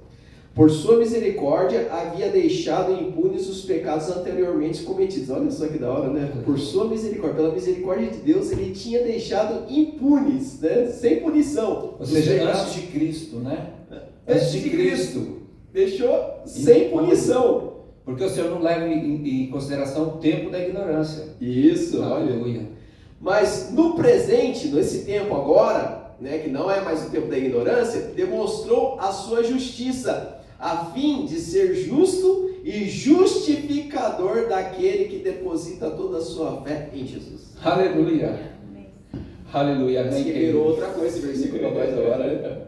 Por sua misericórdia, havia deixado impunes os pecados anteriormente cometidos. Olha só que da hora, né? Por sua misericórdia, pela misericórdia de Deus, ele tinha deixado impunes, né? Sem punição.
Ou seja,
pecados.
antes de Cristo, né?
Antes de Cristo. Deixou sem punição.
Porque o Senhor não leva em consideração o tempo da ignorância.
Isso, olha.
Aleluia.
Mas no presente, nesse tempo agora, né, que não é mais o tempo da ignorância, demonstrou a sua justiça, a fim de ser justo e justificador daquele que deposita toda a sua fé em Jesus.
Aleluia. Aleluia.
Parece que virou outra coisa esse versículo para nós agora, né?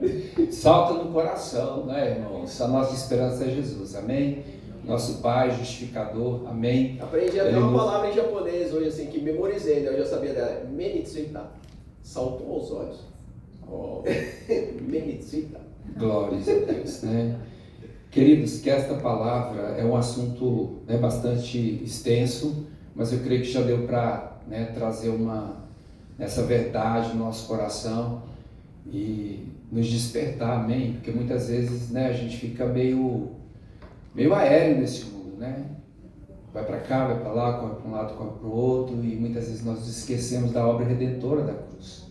Salta no coração, né, irmãos? A nossa esperança é Jesus, amém? Nosso Pai, justificador, amém?
Aprendi até uma palavra em japonês hoje, assim, que memorizei, né? Eu já sabia dela. Menitsuita. Saltou aos olhos.
Oh,
Menitsuita.
glórias a Deus, né? Queridos, que esta palavra é um assunto, né, bastante extenso, mas eu creio que já deu para, né, trazer essa verdade no nosso coração e nos despertar, amém? Porque muitas vezes, né, a gente fica meio aéreo nesse mundo, né? Vai para cá, vai para lá, corre para um lado, corre para o outro, e muitas vezes nós esquecemos da obra redentora da cruz.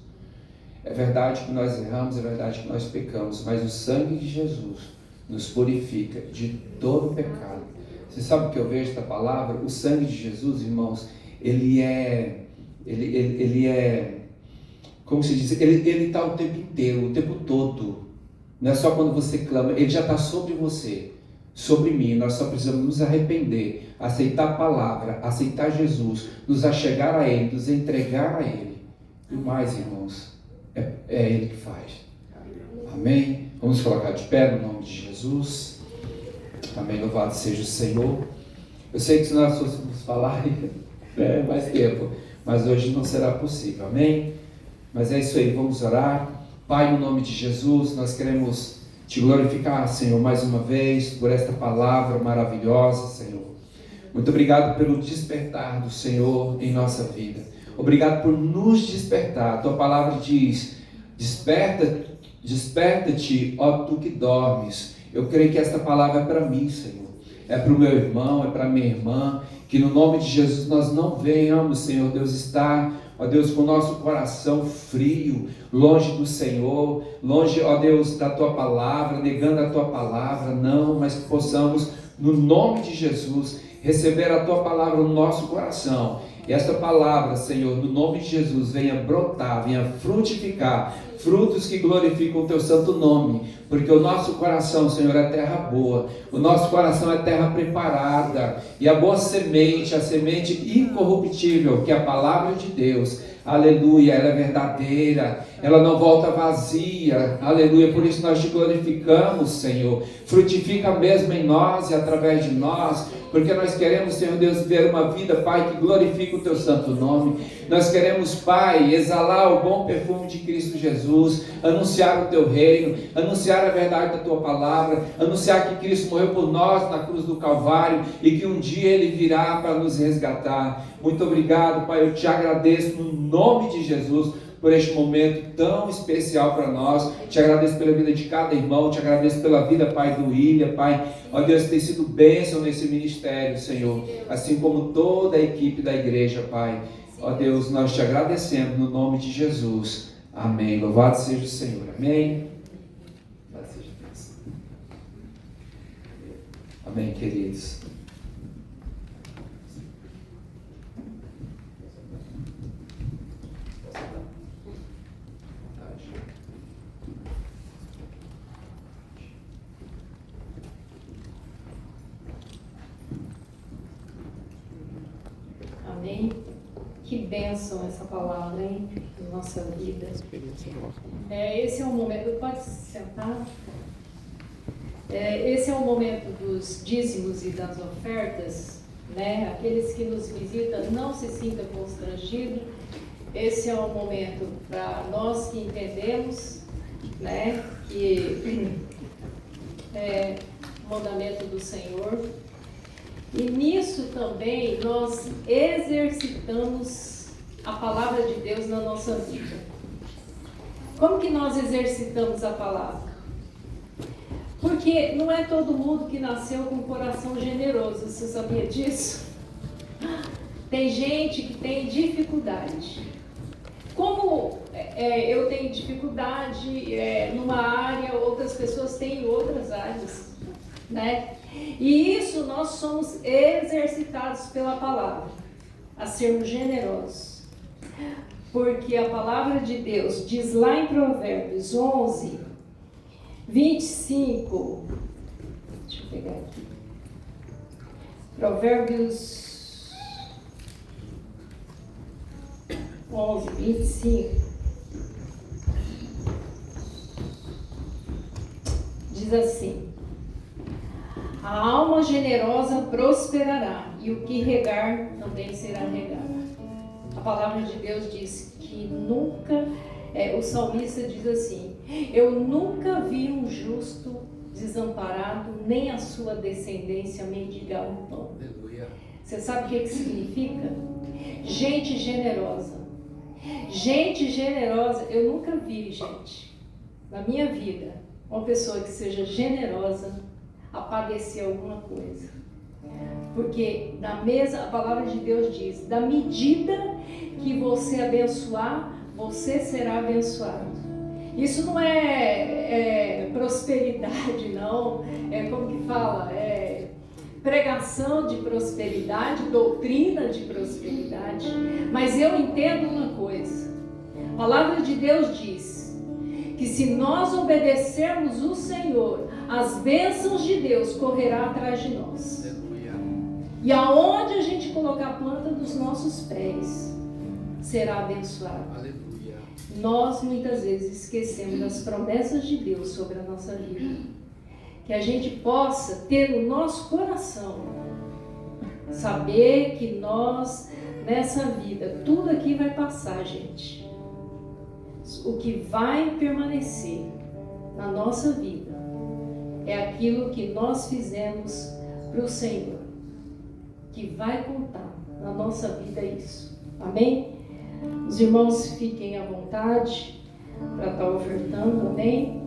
É verdade que nós erramos, é verdade que nós pecamos, mas o sangue de Jesus nos purifica de todo pecado. Você sabe o que eu vejo da palavra? O sangue de Jesus, irmãos, ele é, como se diz, ele está o tempo inteiro, o tempo todo. Não é só quando você clama, ele já está sobre você, sobre mim. Nós só precisamos nos arrepender, aceitar a palavra, aceitar Jesus, nos achegar a Ele, nos entregar a Ele. E mais, irmãos, é Ele que faz. Amém? Vamos colocar de pé no nome de Jesus. Amém. Louvado seja o Senhor. Eu sei que se nós fôssemos falar mais tempo, mas hoje não será possível. Amém? Mas é isso aí, vamos orar. Pai, no nome de Jesus, nós queremos te glorificar, Senhor, mais uma vez por esta palavra maravilhosa, Senhor. Muito obrigado pelo despertar do Senhor em nossa vida. Obrigado por nos despertar. A tua palavra diz: desperta-te, ó tu que dormes. Eu creio que esta palavra é para mim, Senhor. É para o meu irmão, é para a minha irmã. Que no nome de Jesus nós não venhamos, Senhor Deus, estar, ó Deus, com o nosso coração frio, longe do Senhor, longe, ó Deus, da tua palavra, negando a tua palavra, não, mas que possamos, no nome de Jesus, receber a tua palavra no nosso coração. E esta palavra, Senhor, no nome de Jesus, venha brotar, venha frutificar, frutos que glorificam o teu santo nome, porque o nosso coração, Senhor, é terra boa, o nosso coração é terra preparada, e a boa semente, a semente incorruptível, que é a palavra de Deus, aleluia, ela é verdadeira, ela não volta vazia, aleluia. Por isso nós te glorificamos, Senhor. Frutifica mesmo em nós e através de nós, porque nós queremos, Senhor Deus, ver uma vida, Pai, que glorifica o teu santo nome. Nós queremos, Pai, exalar o bom perfume de Cristo Jesus, anunciar o teu reino, anunciar a verdade da tua palavra, anunciar que Cristo morreu por nós na cruz do Calvário e que um dia ele virá para nos resgatar. Muito obrigado, Pai, eu te agradeço no nome de Jesus por este momento tão especial para nós. Te agradeço pela vida de cada irmão, te agradeço pela vida, Pai, do William, Pai. Ó Deus, tem sido bênção nesse ministério, Senhor, assim como toda a equipe da igreja, Pai. Ó Deus, nós te agradecemos no nome de Jesus. Amém. Louvado seja o Senhor. Amém. Amém, queridos?
Amém? Que bênção essa palavra, hein? Na nossa vida. Esse é o momento. Pode se sentar. Esse é o momento dos dízimos e das ofertas, né? Aqueles que nos visitam, não se sintam constrangidos. Esse é o momento para nós que entendemos, né? Que é o mandamento do Senhor. E nisso também nós exercitamos a palavra de Deus na nossa vida. Como que nós exercitamos a palavra? Porque não é todo mundo que nasceu com um coração generoso, você sabia disso? Tem gente que tem dificuldade. Como eu tenho dificuldade numa área, outras pessoas têm em outras áreas, né? E isso nós somos exercitados pela palavra, a sermos generosos. Porque a palavra de Deus diz lá em Provérbios 11, 25, deixa eu pegar aqui, Provérbios 11, 25, diz assim: a alma generosa prosperará, e o que regar também será regado. A palavra de Deus diz que nunca, o salmista diz assim: eu nunca vi um justo desamparado, nem a sua descendência mendigar um pão.
Aleluia.
Você sabe o que significa? Gente generosa. Gente generosa, eu nunca vi, gente, na minha vida, uma pessoa que seja generosa a padecer alguma coisa. Porque a palavra de Deus diz, da medida que você abençoar, você será abençoado. Isso não é prosperidade, não. Como que fala? Pregação de prosperidade, doutrina de prosperidade. Mas eu entendo uma coisa. A palavra de Deus diz que se nós obedecermos o Senhor, as bênçãos de Deus correrão atrás de nós.
Aleluia.
E aonde a gente colocar a planta dos nossos pés, será abençoado.
Aleluia.
Nós muitas vezes esquecemos das promessas de Deus sobre a nossa vida. Que a gente possa ter no nosso coração, saber que nós, nessa vida, tudo aqui vai passar, gente. O que vai permanecer na nossa vida é aquilo que nós fizemos para o Senhor, que vai contar na nossa vida isso. Amém? Os irmãos fiquem à vontade para estar ofertando, amém?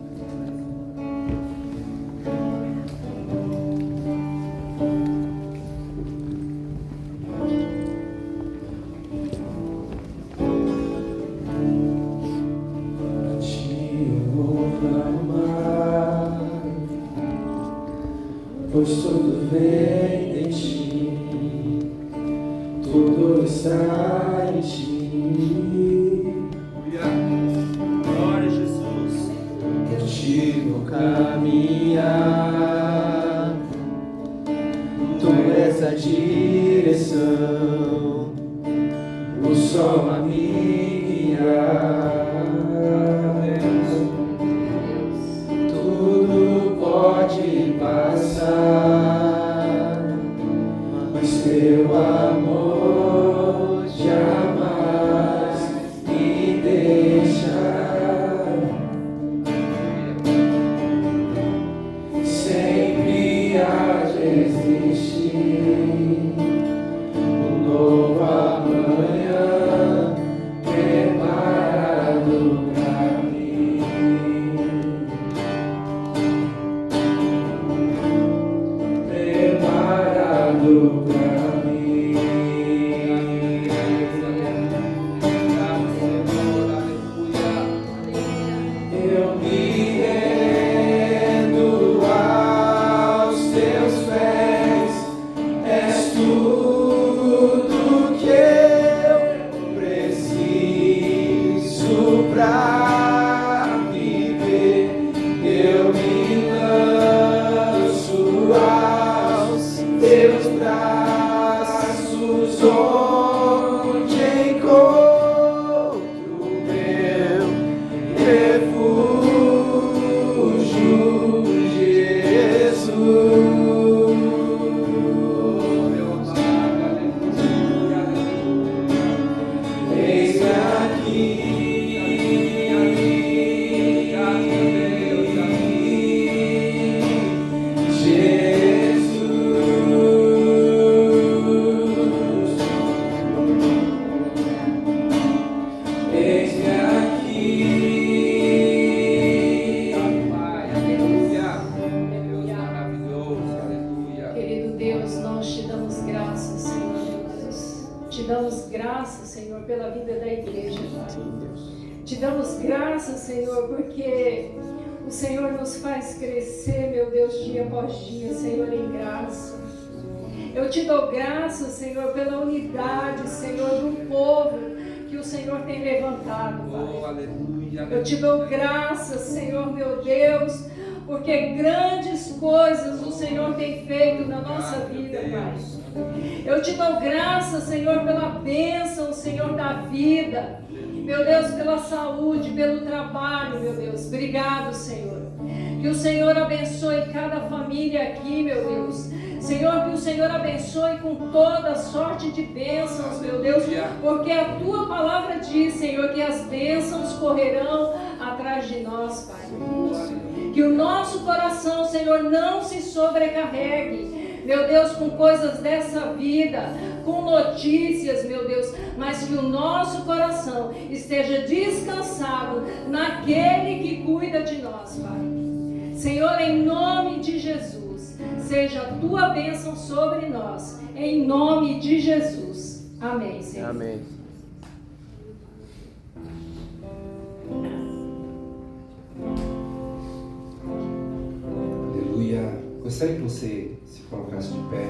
Pois tudo vem de ti, tudo está em ti.
Glória a Jesus.
Contigo caminhar, tu és a direção, o sol a me guiar. Tudo pode passar, mas teu amor jamais me deixa. Sempre há de existir um novo amanhã preparado pra mim. Preparado pra mim. Eu me rendo aos teus pés.
damos graças, Senhor, pela vida da igreja, Pai. Te damos graças, Senhor, porque o Senhor nos faz crescer, meu Deus, dia após dia, Senhor, em graça. Eu te dou graças, Senhor, pela unidade, Senhor, do povo que o Senhor tem levantado, Pai. Eu te dou graças, Senhor, meu Deus, porque grandes coisas o Senhor tem feito na nossa vida, Pai. Eu te dou graças, Senhor, pela bênção, Senhor, da vida. Meu Deus, pela saúde, pelo trabalho, meu Deus. Obrigado, Senhor. Que o Senhor abençoe cada família aqui, meu Deus. Senhor, que o Senhor abençoe com toda sorte de bênçãos, meu Deus. Porque a Tua palavra diz, Senhor, que as bênçãos correrão atrás de nós, Pai. Que o nosso coração, Senhor, não se sobrecarregue, meu Deus, com coisas dessa vida, com notícias, meu Deus, mas que o nosso coração esteja descansado naquele que cuida de nós, Pai. Senhor, em nome de Jesus, seja a Tua bênção sobre nós, em nome de Jesus. Amém, Senhor.
Amém.
Aleluia. Gostaria que você se colocasse de pé,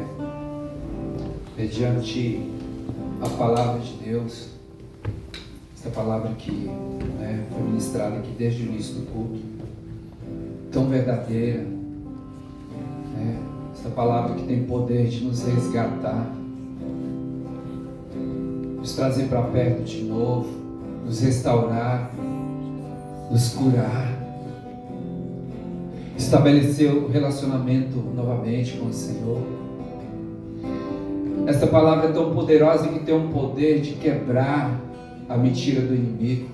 mediante a palavra de Deus, essa palavra que foi ministrada aqui desde o início do culto, tão verdadeira, essa palavra que tem poder de nos resgatar, nos trazer para perto de novo, nos restaurar, nos curar, estabelecer o relacionamento novamente com o Senhor. Essa palavra é tão poderosa que tem um poder de quebrar a mentira do inimigo.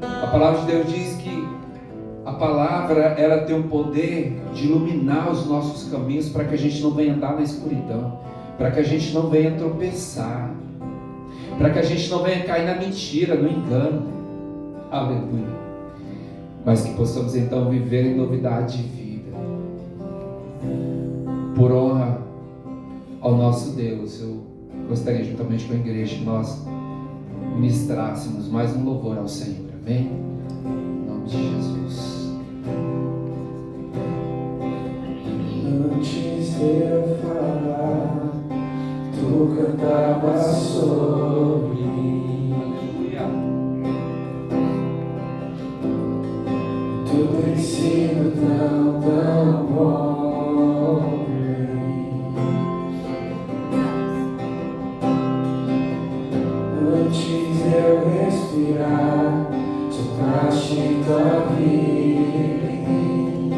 A palavra de Deus diz que a palavra, ela tem um poder de iluminar os nossos caminhos para que a gente não venha andar na escuridão, para que a gente não venha tropeçar, para que a gente não venha cair na mentira, no engano. Aleluia. Mas que possamos então viver em novidade de vida, por honra ao nosso Deus. Eu gostaria, juntamente com a igreja, que nós ministrássemos mais um louvor ao Senhor. Amém? Em nome de Jesus.
Antes de eu falar, Tu cantavas sobre mim. Tu tens sido tão, tão bom pra mim. Antes de eu respirar, sopraste Tua vida em mim.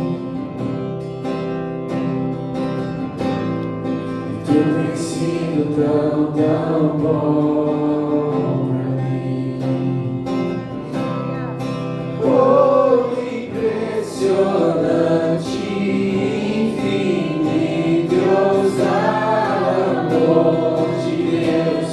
Tu tens sido tão, tão bom pra mim. Oh, impressionante, infinito, ousado amor de Deus.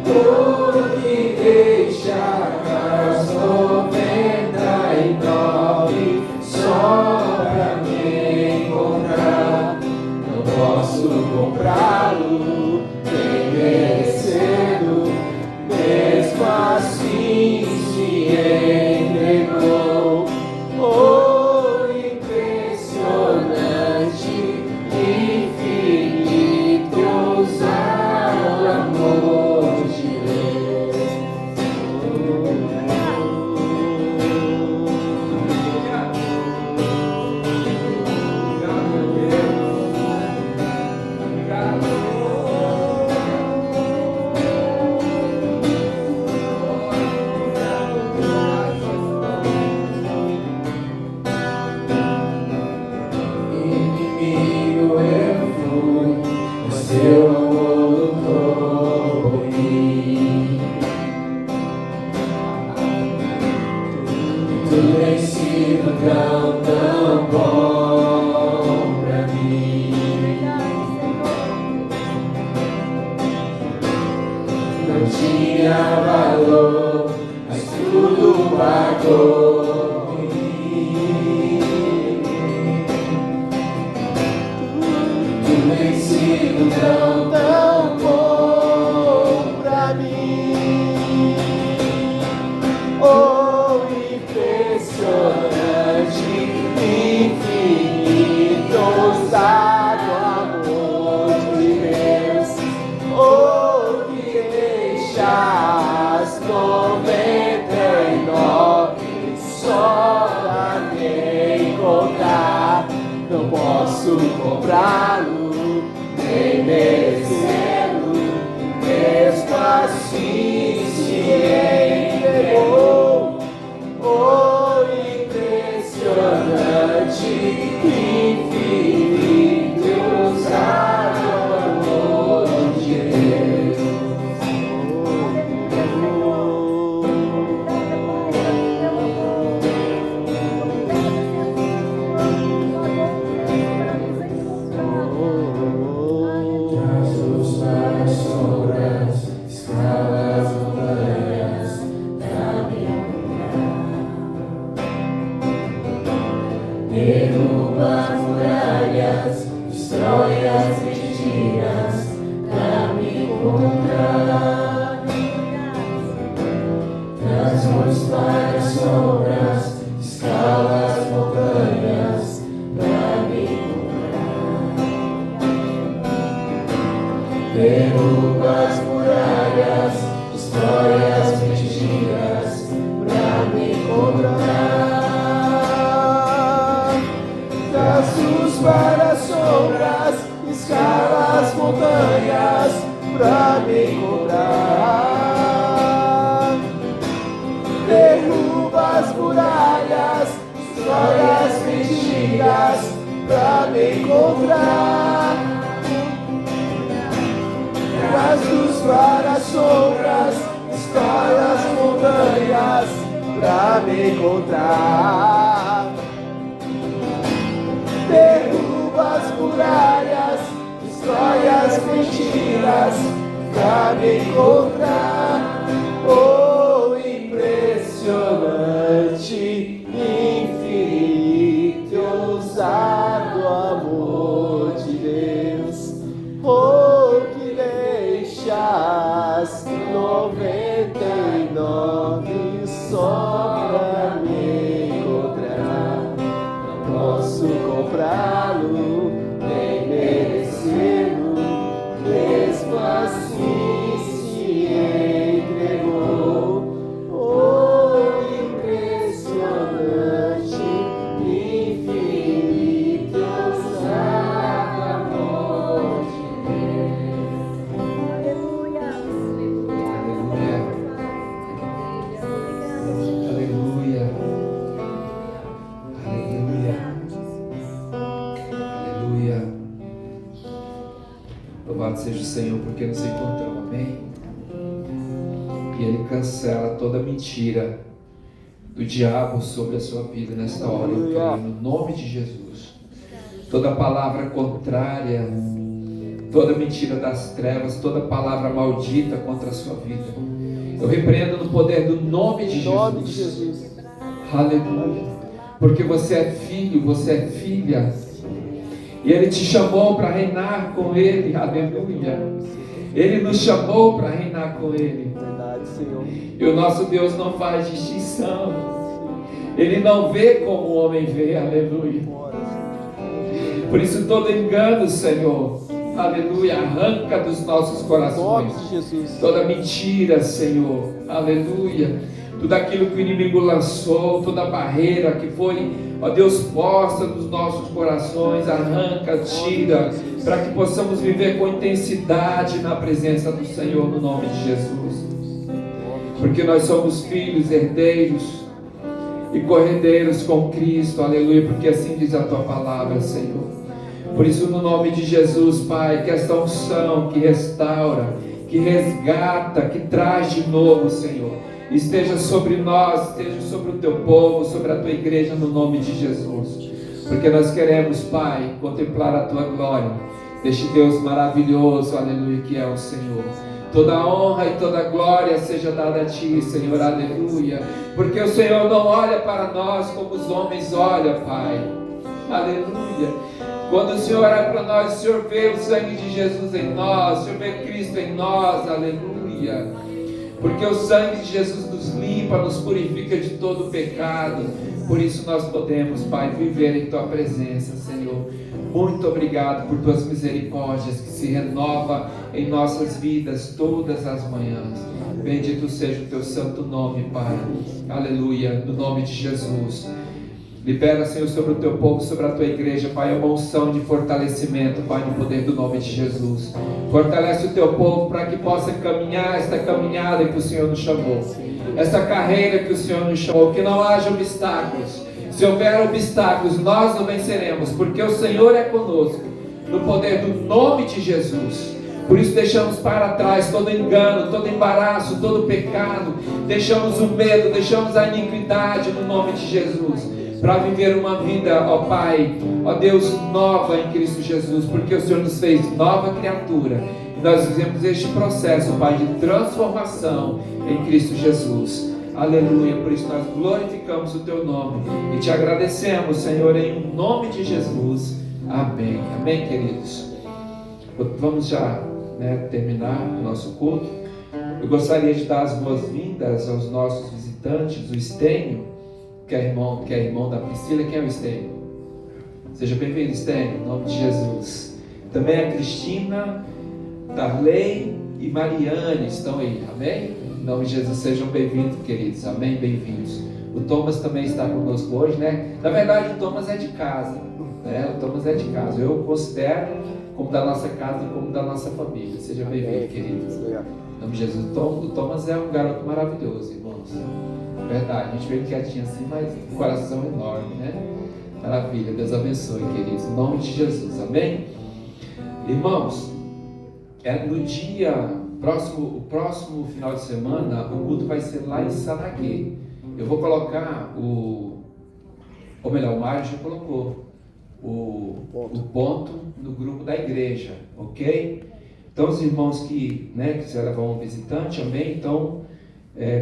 Oh, que deixa as 99 só pra me encontrar. Não posso comprá-lo, nem merecendo, mesmo assim se entregou. Oh, impressionante, infinito, ousado amor de Deus. Inimigo eu fui, mas Teu amor lutou por mim. Tu tens sido tão, tão bom pra mim. Não tinha valor, mas tudo pagou por mim. Tu tens sido tão, tão bom
comprá-lo, nem merecê-lo, mesmo assim se entregou. Oh, impressionante, infinito, ousado amor de Deus. Traços para as sombras, escalas montanhas, pra me encontrar. Derruba as muralhas, destrói as mentiras, pra me encontrar. Traz luz para as sombras, escala as montanhas, pra me encontrar. Derruba as muralhas, destrói as mentiras, pra me encontrar. Traz luz para as sombras, escala as montanhas, pra me encontrar. Derruba as muralhas, destrói as mentiras, pra me encontrar. Traz luz para as sombras, destrói as montanhas, pra me encontrar. Derruba as muralhas, destrói as mentiras, pra me encontrar. Oh, impressionante, infinito, ousado amor de Deus. Oh, que deixas 99 só pra me encontrar. Não posso comprá-lo, nem merecê-lo, mesmo assim se entregou. Oh, impressionante, infinito, ousado amor de
Aleluia. Aleluia. Aleluia. Louvado seja o Senhor porque nos encontrou, amém? E Ele cancela toda mentira do diabo sobre a sua vida nesta hora, eu creio, no nome de Jesus. Toda palavra contrária, toda mentira das trevas, toda palavra maldita contra a sua vida, eu repreendo no poder do nome de Jesus. Aleluia. Porque você é filho, você é filha, e Ele te chamou para reinar com Ele. Aleluia. Ele nos chamou para reinar com Ele.
Verdade, Senhor.
E o nosso Deus não faz distinção. Ele não vê como o homem vê. Aleluia. Por isso todo engano, Senhor, aleluia, arranca dos nossos corações toda mentira, Senhor, aleluia, tudo aquilo que o inimigo lançou, toda barreira que foi, ó Deus, posta nos nossos corações, arranca, tira, para que possamos viver com intensidade na presença do Senhor, no nome de Jesus. Porque nós somos filhos, herdeiros e corredeiros com Cristo, aleluia, porque assim diz a tua palavra, Senhor. Por isso, no nome de Jesus, Pai, que esta unção que restaura, que resgata, que traz de novo, Senhor, esteja sobre nós, esteja sobre o teu povo, sobre a tua igreja, no nome de Jesus. Porque nós queremos, Pai, contemplar a tua glória, deste Deus maravilhoso, aleluia, que é o Senhor. Toda honra e toda glória seja dada a Ti, Senhor, aleluia. Porque o Senhor não olha para nós como os homens olham, Pai, aleluia. Quando o Senhor olha para nós, o Senhor vê o sangue de Jesus em nós, o Senhor vê Cristo em nós, aleluia. Porque o sangue de Jesus nos limpa, nos purifica de todo pecado. Por isso nós podemos, Pai, viver em Tua presença, Senhor. Muito obrigado por Tuas misericórdias que se renova em nossas vidas todas as manhãs. Bendito seja o Teu santo nome, Pai. Aleluia, no nome de Jesus. Libera, Senhor, sobre o teu povo, sobre a tua igreja, Pai, uma unção de fortalecimento, Pai, no poder do nome de Jesus. Fortalece o teu povo para que possa caminhar esta caminhada que o Senhor nos chamou, essa carreira que o Senhor nos chamou, que não haja obstáculos. Se houver obstáculos, nós não venceremos, porque o Senhor é conosco, no poder do nome de Jesus. Por isso deixamos para trás todo engano, todo embaraço, todo pecado, deixamos o medo, deixamos a iniquidade no nome de Jesus, para viver uma vida, ó Pai, ó Deus, nova em Cristo Jesus, porque o Senhor nos fez nova criatura. Nós vivemos este processo, Pai, de transformação em Cristo Jesus. Aleluia. Por isso nós glorificamos o teu nome e te agradecemos, Senhor, em nome de Jesus. Amém. Amém, queridos. Vamos já terminar o nosso culto. Eu gostaria de dar as boas-vindas aos nossos visitantes, o Estênio, que é irmão da Priscila. Quem é o Estênio? Seja bem-vindo, Estênio, em nome de Jesus. Também a Cristina, Darley e Mariane estão aí, amém? Em nome de Jesus, sejam bem-vindos, queridos, amém? Bem-vindos. O Thomas também está conosco hoje, né? Na verdade, o Thomas é de casa, né? O Thomas é de casa. Eu considero como da nossa casa e como da nossa família. Seja bem-vindo, queridos. Em nome de Jesus. O Thomas é um garoto maravilhoso, irmãos. Verdade, a gente veio quietinho assim, mas o coração é enorme, né? Maravilha, Deus abençoe, queridos. Em nome de Jesus, amém? Irmãos, no dia próximo, o próximo final de semana, o culto vai ser lá em Sanaguê. Eu vou colocar o Mário já colocou o ponto no grupo da igreja, ok? Então os irmãos que quiserem levar um visitante, amém? Então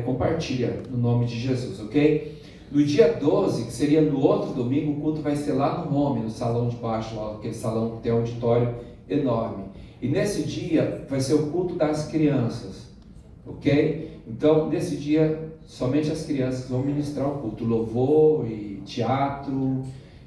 compartilha no nome de Jesus, ok? No dia 12, que seria no outro domingo, o culto vai ser lá no home, no salão de baixo, lá, aquele salão que tem um auditório enorme. E nesse dia vai ser o culto das crianças, ok? Então nesse dia somente as crianças vão ministrar o culto, louvor e teatro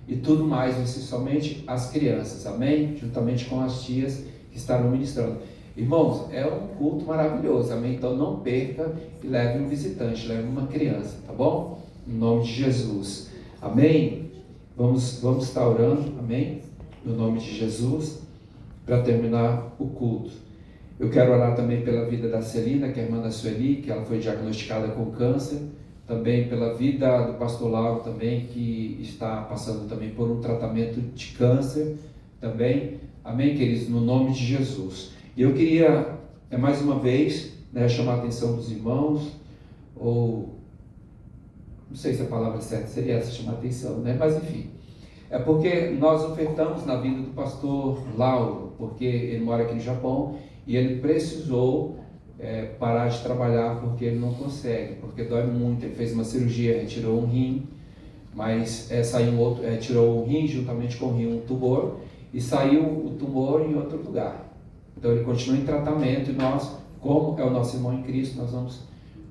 e tudo mais, vai ser somente as crianças, amém? Juntamente com as tias que estarão ministrando. Irmãos, é um culto maravilhoso, amém? Então não perca e leve um visitante, leve uma criança, tá bom? Em nome de Jesus, amém? Vamos estar orando, amém? No nome de Jesus, para terminar o culto. Eu quero orar também pela vida da Celina, que é a irmã da Sueli, que ela foi diagnosticada com câncer. Também pela vida do pastor Lauro também, que está passando também por um tratamento de câncer também. Amém, queridos? No nome de Jesus. E eu queria, mais uma vez, chamar a atenção dos irmãos, ou não sei se a palavra certa seria essa, chamar a atenção, né? Mas enfim, é porque nós ofertamos na vida do pastor Lauro, porque ele mora aqui no Japão e ele precisou parar de trabalhar porque ele não consegue, porque dói muito. Ele fez uma cirurgia, retirou um rim, mas saiu um outro, tirou o rim juntamente com o rim, um tumor, e saiu o tumor em outro lugar. Então ele continua em tratamento e nós, como é o nosso irmão em Cristo, nós vamos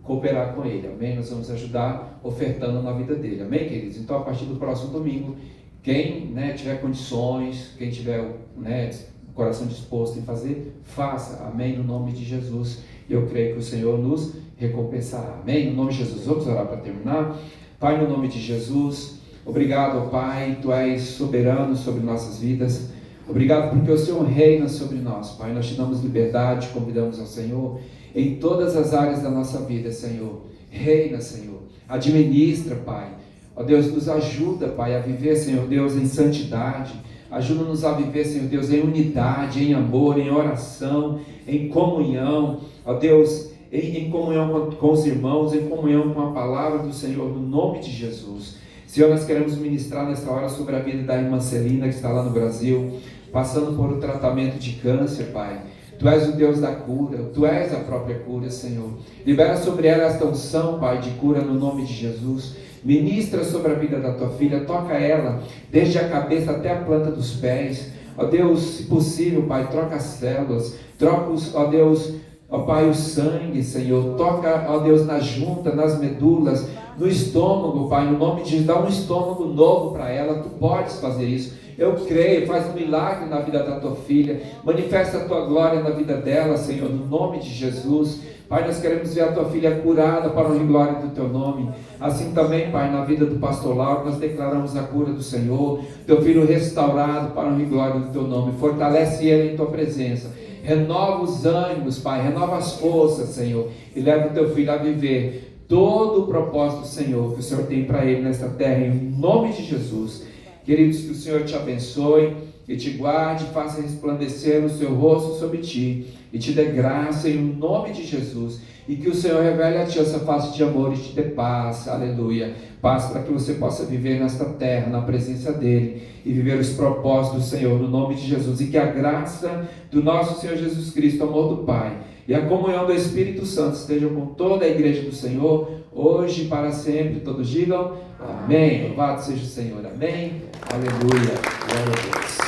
cooperar com ele, amém? Nós vamos ajudar ofertando na vida dele, amém, queridos? Então a partir do próximo domingo, quem tiver condições, quem tiver o coração disposto em fazer, faça, amém, no nome de Jesus. Eu creio que o Senhor nos recompensará, amém? No nome de Jesus. Vamos orar para terminar. Pai, no nome de Jesus, obrigado, Pai, Tu és soberano sobre nossas vidas. Obrigado porque o Senhor reina sobre nós, Pai. Nós te damos liberdade, convidamos ao Senhor em todas as áreas da nossa vida, Senhor. Reina, Senhor. Administra, Pai. Ó Deus, nos ajuda, Pai, a viver, Senhor Deus, em santidade. Ajuda-nos a viver, Senhor Deus, em unidade, em amor, em oração, em comunhão. Ó Deus, em comunhão com os irmãos, em comunhão com a palavra do Senhor, no nome de Jesus. Senhor, nós queremos ministrar nessa hora sobre a vida da irmã Celina, que está lá no Brasil, passando por um tratamento de câncer, Pai. Tu és o Deus da cura, Tu és a própria cura, Senhor. Libera sobre ela esta unção, Pai, de cura no nome de Jesus. Ministra sobre a vida da Tua filha, toca ela, desde a cabeça até a planta dos pés. Ó Deus, se possível, Pai, troca as células, troca ó Deus, ó Pai, o sangue, Senhor. Toca, ó Deus, na junta, nas medulas, no estômago, Pai, no nome de Jesus, dá um estômago novo para ela, tu podes fazer isso. Eu creio, faz um milagre na vida da tua filha, manifesta a tua glória na vida dela, Senhor, no nome de Jesus. Pai, nós queremos ver a tua filha curada para a honra e glória do teu nome. Assim também, Pai, na vida do pastor Lauro, nós declaramos a cura do Senhor, teu filho restaurado para a honra e glória do teu nome. Fortalece ele em tua presença. Renova os ânimos, Pai, renova as forças, Senhor, e leva o teu filho a viver todo o propósito, Senhor, que o Senhor tem para ele nesta terra, em nome de Jesus. Queridos, que o Senhor te abençoe e te guarde, faça resplandecer o seu rosto sobre ti e te dê graça em nome de Jesus, e que o Senhor revele a ti essa face de amor e te dê paz, aleluia, paz para que você possa viver nesta terra, na presença dele, e viver os propósitos do Senhor, no nome de Jesus, e que a graça do nosso Senhor Jesus Cristo, o amor do Pai e a comunhão do Espírito Santo estejam com toda a igreja do Senhor, hoje e para sempre. Todos digam amém. Louvado seja o Senhor, amém, aleluia, glória a Deus.